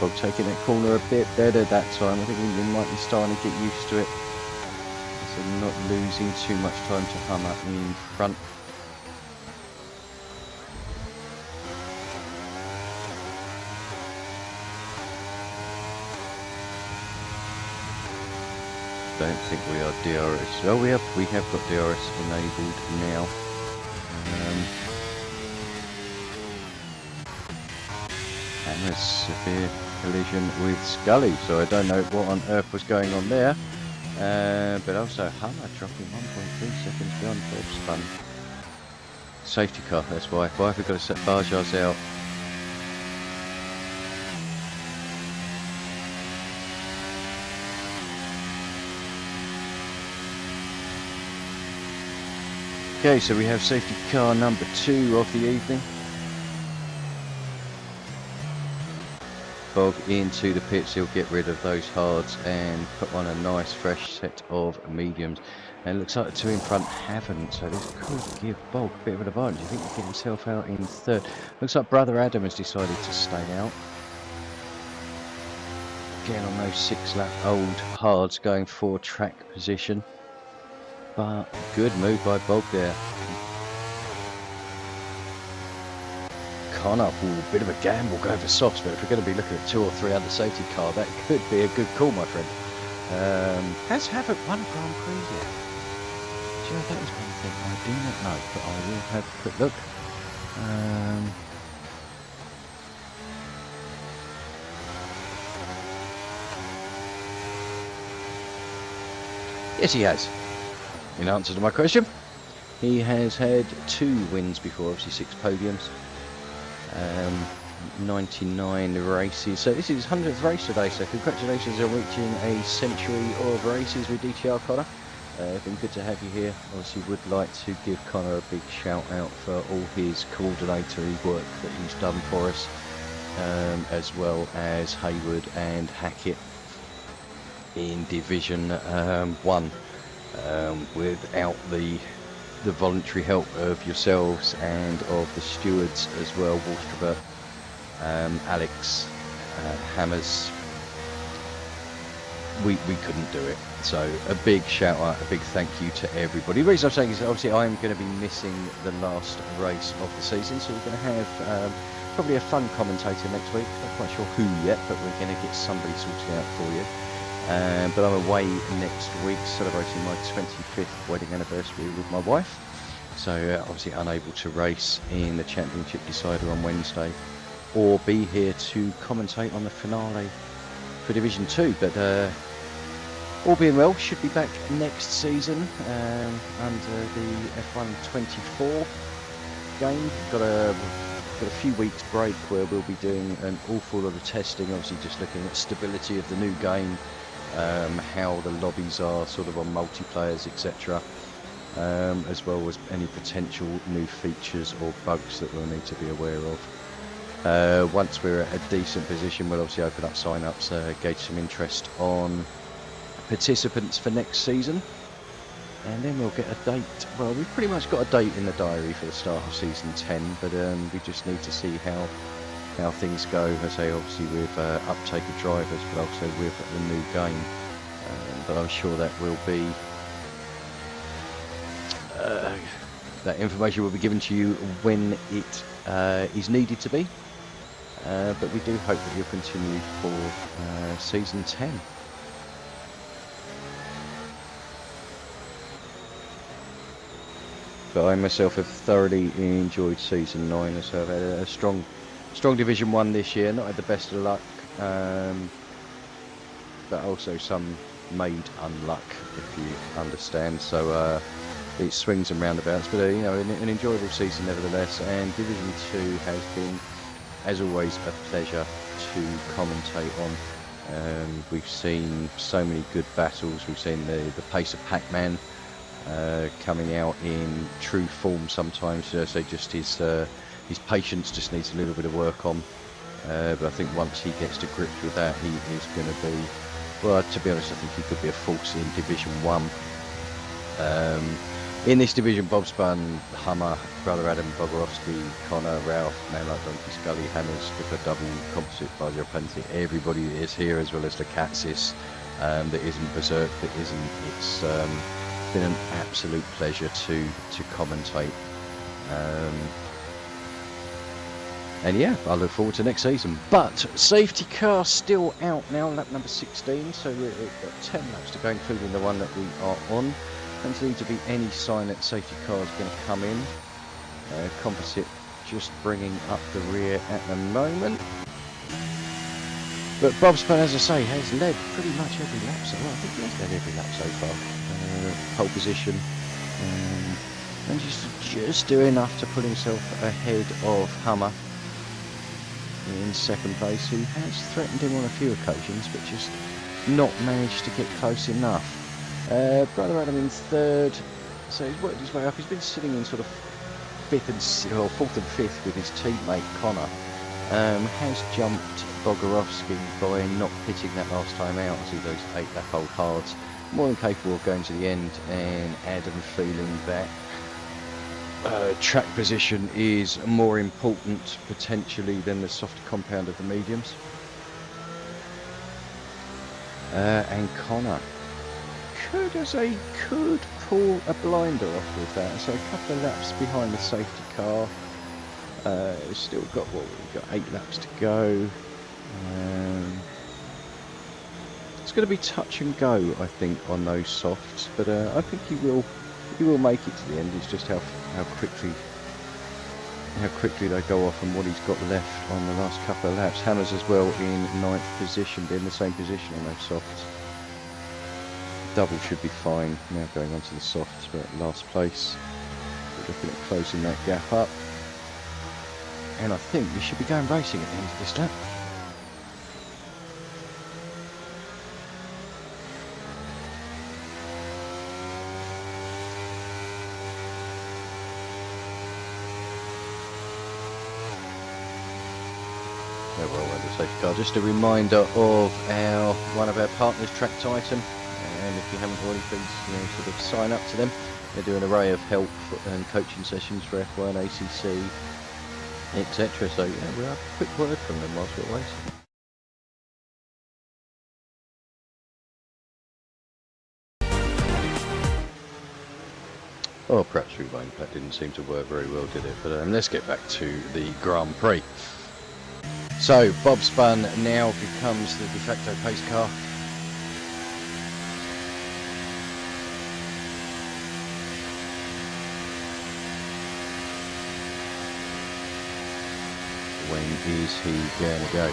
Speaker 1: Bob taking that corner a bit better that time. I think he might be starting to get used to it. So not losing too much time to Hummer in front. don't think we are DRS. Oh, we have got DRS enabled now. And a severe collision with Scully, so I don't know what on earth was going on there. But also Hummer dropping 1.3 seconds beyond Bob spun. Safety car, that's why. Why have we got to set Barjars out? Okay, so we have safety car number 2 of the evening. Bog into the pits, he'll get rid of those hards and put on a nice fresh set of mediums. And it looks like the 2 in front haven't, so this could give Bog a bit of an advantage. I think he'll get himself out in 3rd. Looks like Brother Adam has decided to stay out. Again on those 6-lap old hards, going for track position. But good move by Bog there. Connor, a bit of a gamble going for softs, but if we're going to be looking at 2 or 3 under safety car, that could be a good call, my friend. Has Havoc won Grand Prix yet? Do you know, that is one thing I do not know, but I will have a quick look. Yes, he has. In answer to my question, he has had 2 wins before, obviously 6 podiums. 99 races, so this is his 100th race today, so congratulations on reaching a century of races with DTR, Connor. Been good to have you here. Obviously would like to give Connor a big shout out for all his coordinatory work that he's done for us, as well as Haywood and Hackett in Division 1. Without the voluntary help of yourselves and of the stewards as well, Walstrubert, Alex, Hammers, we couldn't do it. So a big shout out, a big thank you to everybody. The reason I'm saying is obviously I'm going to be missing the last race of the season, so we're going to have probably a fun commentator next week. Not quite sure who yet, but we're going to get somebody sorted out for you. But I'm away next week celebrating my 25th wedding anniversary with my wife, so obviously unable to race in the championship decider on Wednesday or be here to commentate on the finale for Division 2, but all being well, should be back next season under the F1 24 game. Got a few weeks break where we'll be doing an awful lot of testing, obviously just looking at stability of the new game, how the lobbies are sort of on multiplayers, etc., as well as any potential new features or bugs that we'll need to be aware of. Once we're at a decent position, we'll obviously open up sign-ups, gauge some interest on participants for next season, and then we'll get a date. Well, we've pretty much got a date in the diary for the start of season 10, but we just need to see how things go, I say, obviously with uptake of drivers, but also with the new game. But I'm sure that will be that information will be given to you when it is needed to be. But we do hope that you'll continue for season 10. But I myself have thoroughly enjoyed season 9, so I've had a strong Division 1 this year. Not had the best of luck, but also some made unluck, if you understand. So it swings and roundabouts, but you know, an enjoyable season nevertheless. And Division 2 has been, as always, a pleasure to commentate on. We've seen so many good battles. We've seen the pace of Pac-Man coming out in true form sometimes. So just his patience just needs a little bit of work on. But I think once he gets to grips with that, he is going to be, well, to be honest, I think he could be a force in Division 1. In this division, Bob Spun, Hummer, Brother Adam, Bogorowski, Connor, Ralph, Man Like Donkey, Scully, Hammers, Flipper, Double, Composite, Barger, Plenty, everybody is here, as well as the Catsis that isn't Berserk, that isn't. It's been an absolute pleasure to commentate. And yeah, I look forward to next season. But safety car still out now, lap number 16. So we've got 10 laps to go, including the one that we are on. Doesn't seem to be any sign that safety car is going to come in. Composite just bringing up the rear at the moment. But Bob Spun, as I say, has led pretty much every lap. So I think he has led every lap so far. Pole position. And just do enough to put himself ahead of Hummer in second place, who has threatened him on a few occasions, but just not managed to get close enough. Brother Adam in third, so he's worked his way up. He's been sitting in sort of fourth and fifth with his teammate Connor. Has jumped Bogarowski by not pitting that last time out, as he those 8 lap old hards. More than capable of going to the end, and Adam feeling that track position is more important potentially than the soft compound of the mediums. And Connor could pull a blinder off with that. So a couple of laps behind the safety car. We've still got we've got 8 laps to go. It's going to be touch and go, I think, on those softs, but I think he will make it to the end. It's just how quickly they go off and what he's got left on the last couple of laps. Hammer's as well in 9th position, in the same position on those softs. Double should be fine now going on to the softs, but last place. We're looking at closing that gap up. And I think we should be going racing at the end of this lap. Safety car. Just a reminder of one of our partners, Track Titan, and if you haven't already, please sort of sign up to them. They do an array of help and coaching sessions for F1, ACC, etc. So yeah, we'll have a quick word from them whilst we're racing. Oh, perhaps we won't. That didn't seem to work very well, did it? But let's get back to the Grand Prix. So, Bob Spun now becomes the de facto pace car. When is he going to go?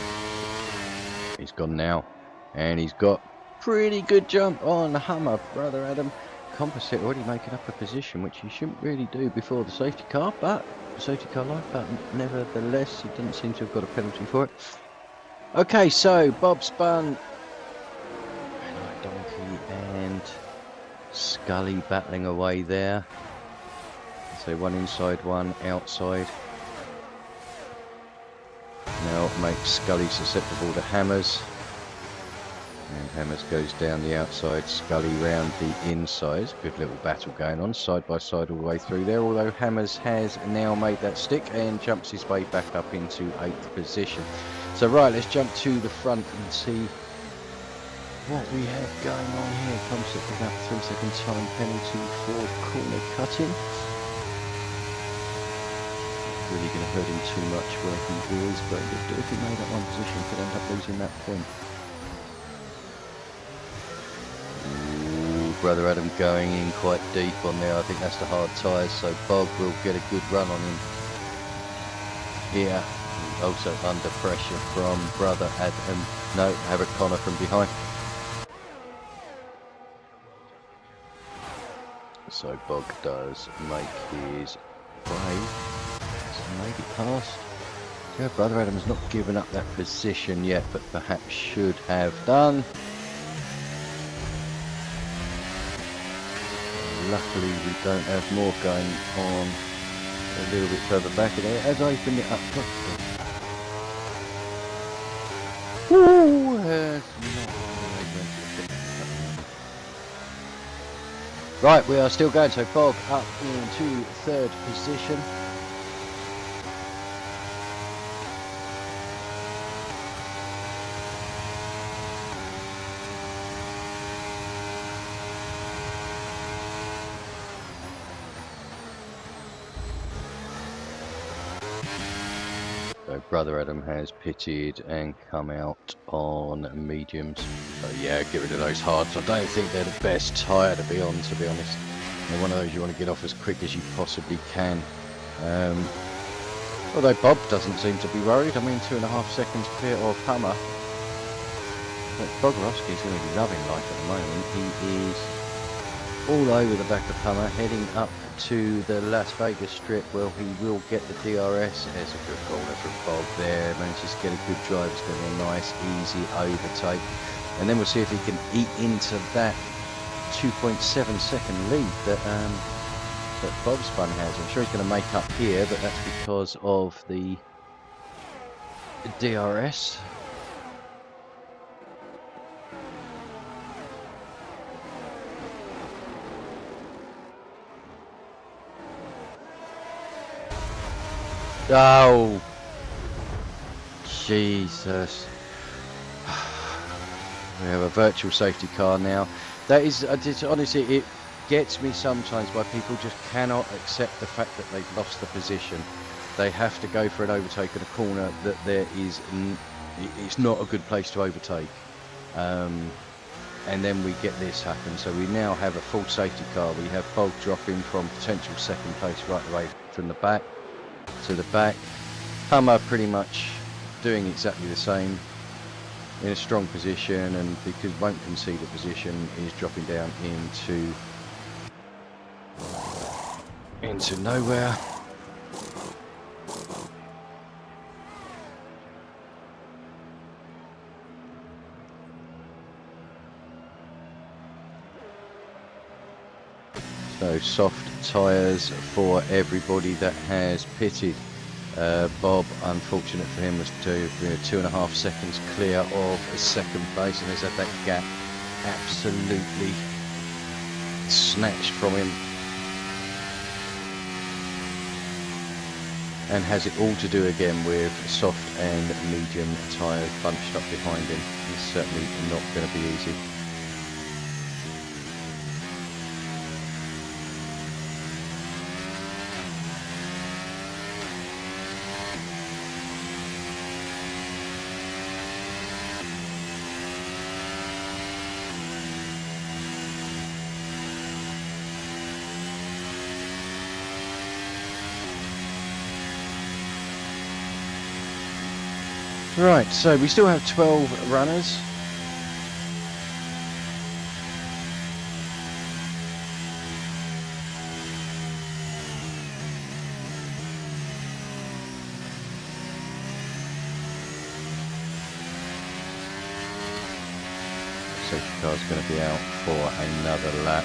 Speaker 1: He's gone now. And he's got pretty good jump on the Hummer, Brother Adam. Composite already making up a position, which he shouldn't really do before the safety car, but safety car light, but nevertheless he didn't seem to have got a penalty for it. Okay, so Bob Spun, Donkey and Scully battling away there. So one inside, one outside. Now makes Scully susceptible to Hammers. And Hammers goes down the outside, Scully round the inside. Good little battle going on, side by side all the way through there, although Hammers has now made that stick and jumps his way back up into 8th position. So right, let's jump to the front and see what we have going on here. Comes up with about 3-second time penalty for corner cutting. Really going to hurt him too much where he is, but if he made that one position, could end up losing that point. Brother Adam going in quite deep on there. I think that's the hard tyres, so Bog will get a good run on him here. Also under pressure from Brother Adam. No, Havok Connor from behind. So Bog does make his way. So maybe past. Yeah, Brother Adam has not given up that position yet, but perhaps should have done. Luckily we don't have more going on a little bit further back, and it has opened it up properly. Right, we are still going, so Bog up into 3rd position. So Brother Adam has pitted and come out on mediums. So yeah, get rid of those hards. I don't think they're the best tyre to be on, to be honest. They're one of those you want to get off as quick as you possibly can. Although Bob doesn't seem to be worried. I mean, 2.5 seconds clear of Hummer. But Bogorowski's going to be loving life at the moment. He is all over the back of Hummer, heading up to the Las Vegas strip. Well, he will get the DRS. There's a good corner from Bob there. Manages to get a good drive. It's going to be a nice, easy overtake. And then we'll see if he can eat into that 2.7 second lead that Bob's Fun has. I'm sure he's going to make up here, but that's because of the DRS. Oh, Jesus. We have a virtual safety car now. That is, honestly, it gets me sometimes why people just cannot accept the fact that they've lost the position. They have to go for an overtake at a corner that it's not a good place to overtake. And then we get this happen. So we now have a full safety car. We have Bob dropping from potential second place right away from the back to the back. Hummer pretty much doing exactly the same, in a strong position, and because won't concede a position, is dropping down into nowhere. So soft tyres for everybody that has pitted. Bob, unfortunate for him, was 2.5 seconds clear of second place, and has had that gap absolutely snatched from him, and has it all to do again with soft and medium tyres bunched up behind him. It's certainly not going to be easy. Right, so we still have 12 runners. Safety car's going to be out for another lap.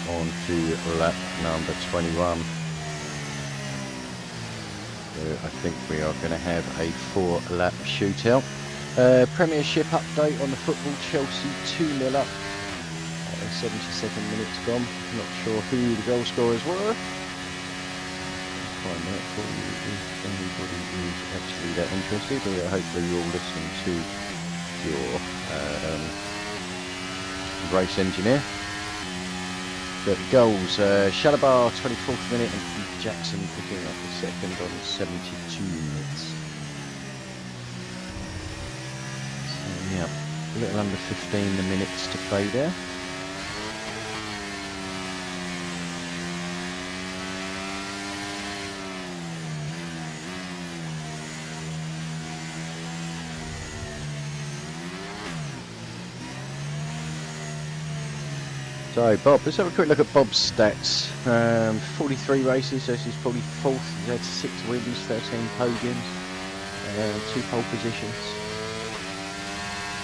Speaker 1: On to lap number 21. So I think we are going to have a 4-lap shootout. Premiership update on the football. Chelsea 2-0 up. 77 minutes gone. Not sure who the goal scorers were. Find that for you if anybody is actually that interested. But hopefully you're all listening to your race engineer. But the goals, Shalabar 24th minute and Jackson picking up the second on 72 minutes. So yeah, a little under 15 minutes to play there. So Bob, let's have a quick look at Bob's stats. 43 races, so he's 44th. He's had 6 wins, 13 podiums, 2 pole positions.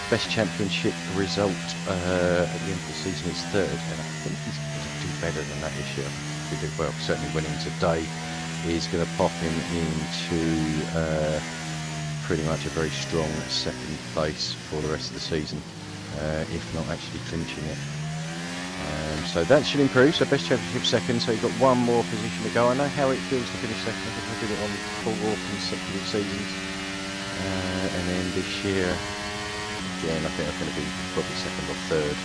Speaker 1: Best championship result at the end of the season is 3rd, and I think he's going to do better than that this year. He did well, certainly winning today is going to pop him into pretty much a very strong 2nd place for the rest of the season, if not actually clinching it. So that should improve. So best championship 2nd, so you've got 1 more position to go. I know how it feels to finish 2nd. I think I did it on 4 consecutive seasons, and then this year again, I think I'm going to be probably second or third.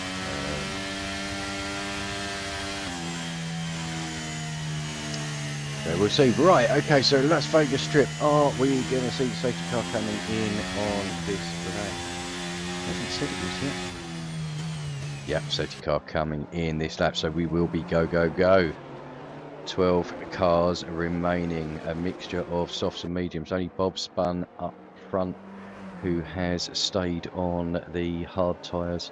Speaker 1: So we'll see. Right, okay, so Las Vegas Strip. Are we going to see the safety car coming in on this lap? Hasn't said it was yet. Yep, safety car coming in this lap, so we will be go, go, go. 12 cars remaining, a mixture of softs and mediums. Only Bob Spun up front, who has stayed on the hard tyres.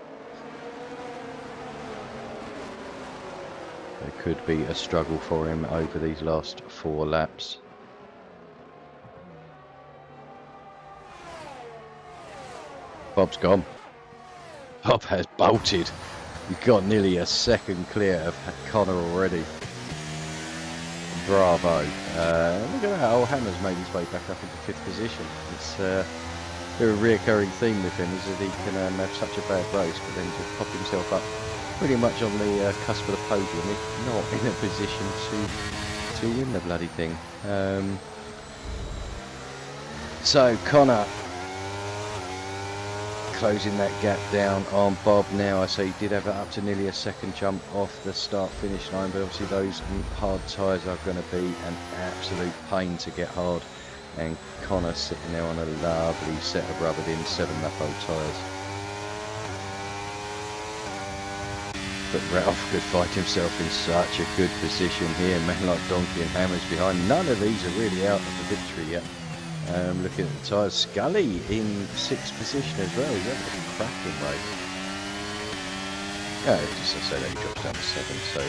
Speaker 1: There could be a struggle for him over these last 4 laps. Bob's gone. Bob has bolted. He's got nearly a second clear of Connor already. Bravo. Look at that, old Hammer's made his way back up into 5th position. It's a reoccurring theme with him, is that he can have such a bad race, but then just pop himself up pretty much on the cusp of the podium, if not in a position to win the bloody thing. So Connor closing that gap down on Bob now. I say he did have it up to nearly a second jump off the start finish line, but obviously those hard tyres are going to be an absolute pain to get hard, and Connor sitting there on a lovely set of rubbered in 7-lap-old tyres. But Ralph could find himself in such a good position here. Man like Donkey and Hammers behind. None of these are really out of the victory yet. Looking at the tyres, Scully in 6th position as well. He's having a cracking race. Yeah, just to say that he drops down to 7, so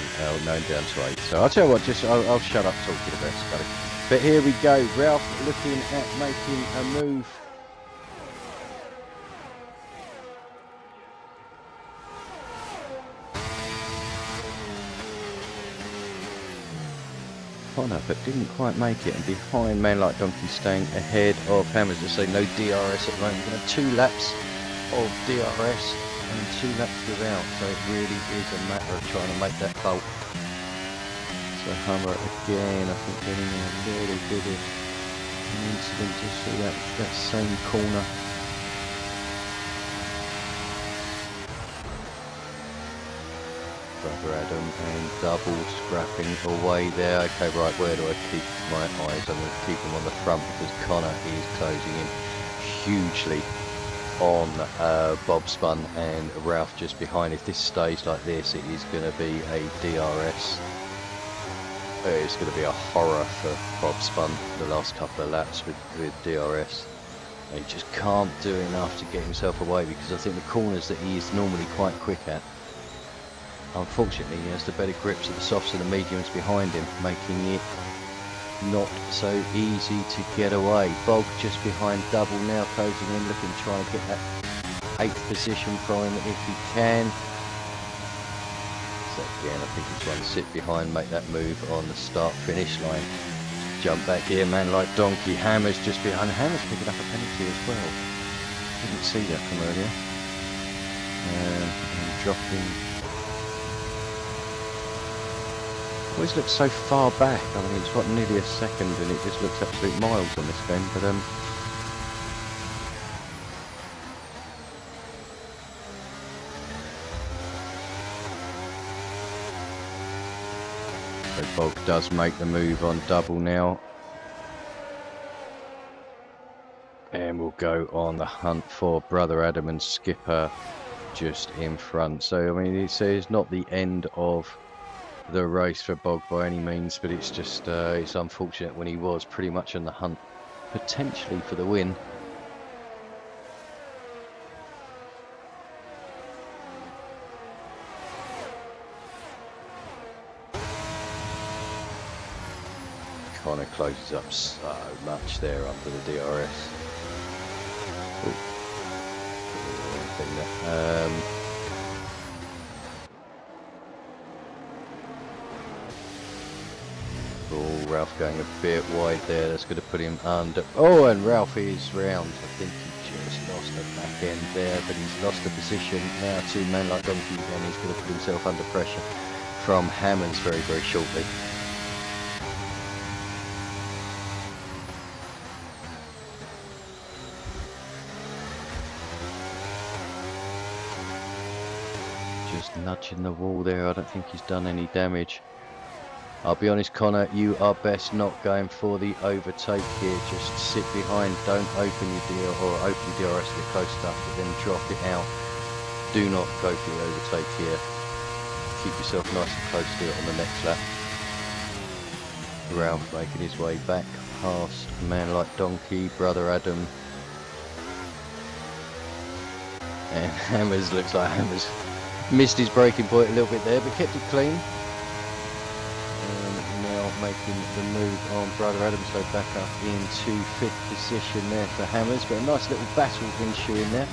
Speaker 1: no, down to 8. So I'll tell you what, just I'll shut up talking about Scully. But here we go, Ralph looking at making a move. Connor, but didn't quite make it, and behind Man Like Donkey staying ahead of Hammers. To say no DRS at the moment. We're going to have 2 laps of DRS and 2 laps without, so it really is a matter of trying to make that bolt. So Hammer again, I think getting a little bit of an incident just through that same corner. Brother Adam and double scrapping away there. Okay, right, where do I keep my eyes? I'm going to keep them on the front because Connor is closing in hugely on Bob Spun and Ralph just behind. If this stays like this, it is going to be a DRS. It's going to be a horror for Bob Spun the last couple of laps with DRS. He just can't do enough to get himself away because I think the corners that he is normally quite quick at, unfortunately, he has the better grips of the softs and the mediums behind him, making it not so easy to get away. Bob just behind double now, closing in, looking to try and get that 8th position from him if he can. So again, I think he's trying to sit behind, make that move on the start-finish line. Jump back here, Man Like Donkey. Hammers just behind. Hammers picking up a penalty as well. Didn't see that from earlier. And dropping. Always looks so far back. I mean, it's what, nearly a second, and it just looks absolute miles on this game. But so Bog does make the move on double now, and we'll go on the hunt for Brother Adam and Skipper just in front. So I mean, it's not the end of the race for Bog by any means, but it's just it's unfortunate when he was pretty much on the hunt potentially for the win. Connor closes up so much there under the DRS. Ralph going a bit wide there, that's going to put him under. Oh, and Ralph is round. I think he just lost the back end there, but he's lost the position now to Man Like Donkey, and he's going to put himself under pressure from Hammonds very, very shortly. just nudging the wall there. I don't think he's done any damage. I'll be honest, Connor, you are best not going for the overtake here. Just sit behind, don't open your DRS or open DRS a bit close enough, but then drop it out. Do not go for your overtake here. Keep yourself nice and close to it on the next lap. Ralph making his way back past a man like Donkey, Brother Adam. And Hammers, looks like Hammers missed his braking point a little bit there, but kept it clean. And now making the move on Brother Adam, so back up into 5th position there for Hammers. But a nice little battle ensuing there.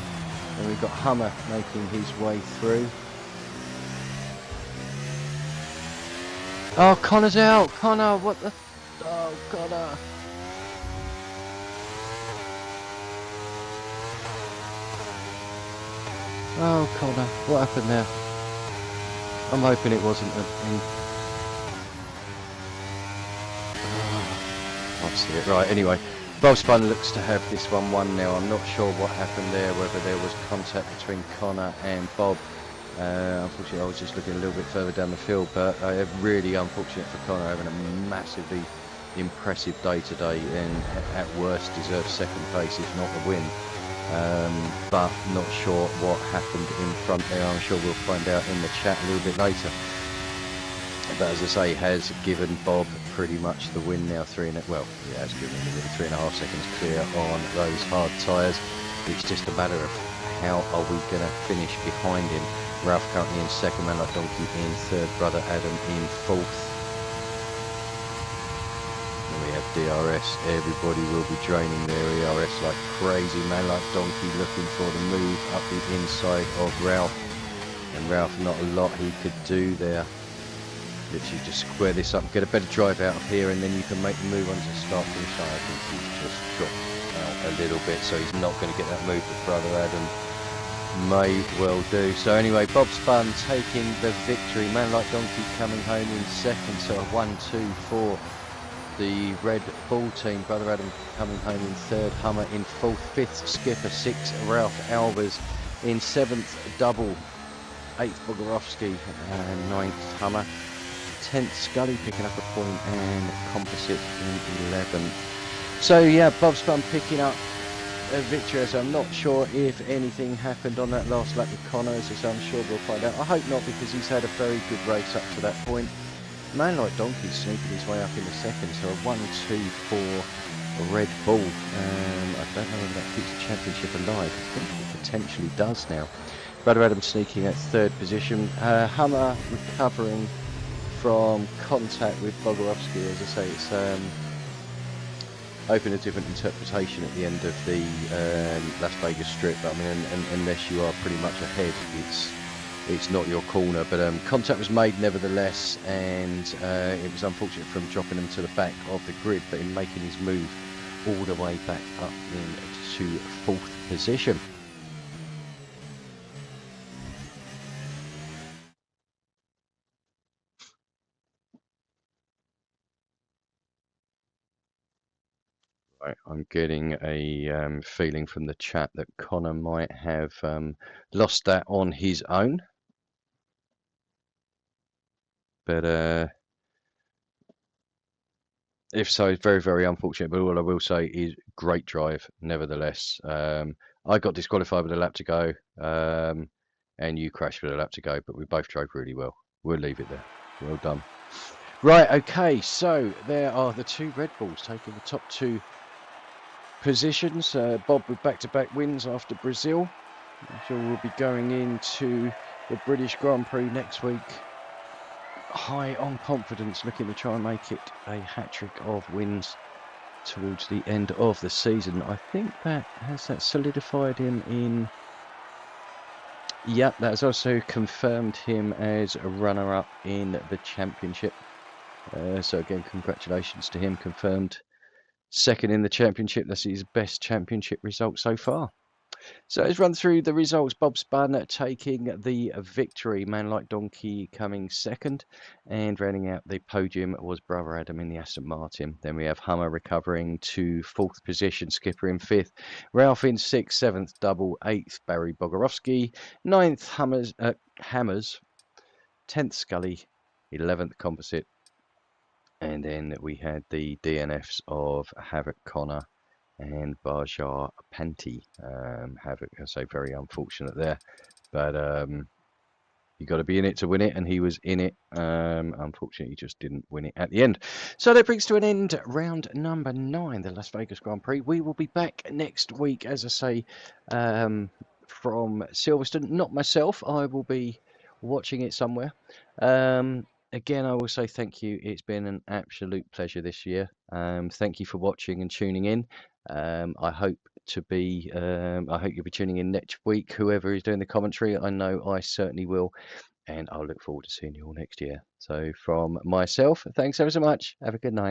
Speaker 1: And we've got Hummer making his way through. Oh, Connor's out! Connor, what the... Oh, Connor! Oh, Connor, what happened there? I'm hoping it wasn't I'll see it. Right, anyway. Volkswagen looks to have this one won now. I'm not sure what happened there, whether there was contact between Connor and Bob. Unfortunately, I was just looking a little bit further down the field, but really unfortunate for Connor, having a massively impressive day today, and at worst deserves 2nd place, if not a win. But not sure what happened in front there. I'm sure we'll find out in the chat a little bit later. But as I say, has given Bob pretty much the win now. Well, he has given him the 3.5 seconds clear on those hard tyres. It's just a matter of how are we going to finish behind him. Ralph currently in 2nd, man like Donkey in 3rd, Brother Adam in 4th. And we have DRS, everybody will be draining their ERS like crazy. Man like Donkey looking for the move up the inside of Ralph. And Ralph, not a lot he could do there. Literally just square this up, get a better drive out of here, and then you can make the move on to start finish. I think he's just dropped out a little bit, so he's not going to get that move that Brother Adam may well do. So anyway, Bob's Fun taking the victory. Man like Donkey coming home in 2nd, so a 1-2 for the Red Bull team. Brother Adam coming home in 3rd, Hummer in 4th, 5th Skipper, 6th Ralph Albers in 7th Double, 8th Bogorovsky, 9th Hummer, 10th Scully picking up a point, and Composite in 11th. So yeah, Bob's Fun picking up a victory. So I'm not sure if anything happened on that last lap with Connor, so I'm sure we'll find out. I hope not, because he's had a very good race up to that point. Man like Donkey's sneaking his way up in the 2nd, so a 1-2 for Red Bull. I don't know if that keeps the championship alive. I think it potentially does now. Brother Adam sneaking at 3rd position. Hummer recovering from contact with Bogorovsky. As I say, it's open a different interpretation at the end of the Las Vegas strip. I mean, unless you are pretty much ahead, it's not your corner. But contact was made nevertheless, and it was unfortunate from dropping him to the back of the grid, but in making his move all the way back up into 4th position. Right, I'm getting a feeling from the chat that Connor might have lost that on his own. But if so, it's very, very unfortunate. But all I will say is great drive, nevertheless. I got disqualified with a lap to go, and you crashed with a lap to go, but we both drove really well. We'll leave it there. Well done. Right, okay, so there are the 2 Red Bulls taking the top 2 positions. Bob with back-to-back wins after Brazil. I'm sure we'll be going into the British Grand Prix next week high on confidence, looking to try and make it a hat-trick of wins towards the end of the season. I think that solidified him in... Yep, that has also confirmed him as a runner-up in the championship. So again, congratulations to him, confirmed 2nd in the championship. That's his best championship result so far. So let's run through the results. Bob Spun taking the victory. Man Like Donkey coming second. And rounding out the podium was Brother Adam in the Aston Martin. Then we have Hummer recovering to fourth position. Skipper in fifth. Ralph in sixth. Seventh Double. Eighth Barry Bogarowski. Ninth Hammers. 10th Scully. 11th Composite. And then we had the DNFs of Havoc Connor and Barjar Panty. Havoc, I say, very unfortunate there, but you got to be in it to win it, and he was in it. Unfortunately, he just didn't win it at the end. So that brings to an end round number 9, the Las Vegas Grand Prix. We will be back next week, as I say, from Silverstone. Not myself. I will be watching it somewhere. Again, I will say thank you. It's been an absolute pleasure this year. Thank you for watching and tuning in. I hope you'll be tuning in next week. Whoever is doing the commentary, I know I certainly will, and I'll look forward to seeing you all next year. So from myself, thanks ever so much. Have a good night.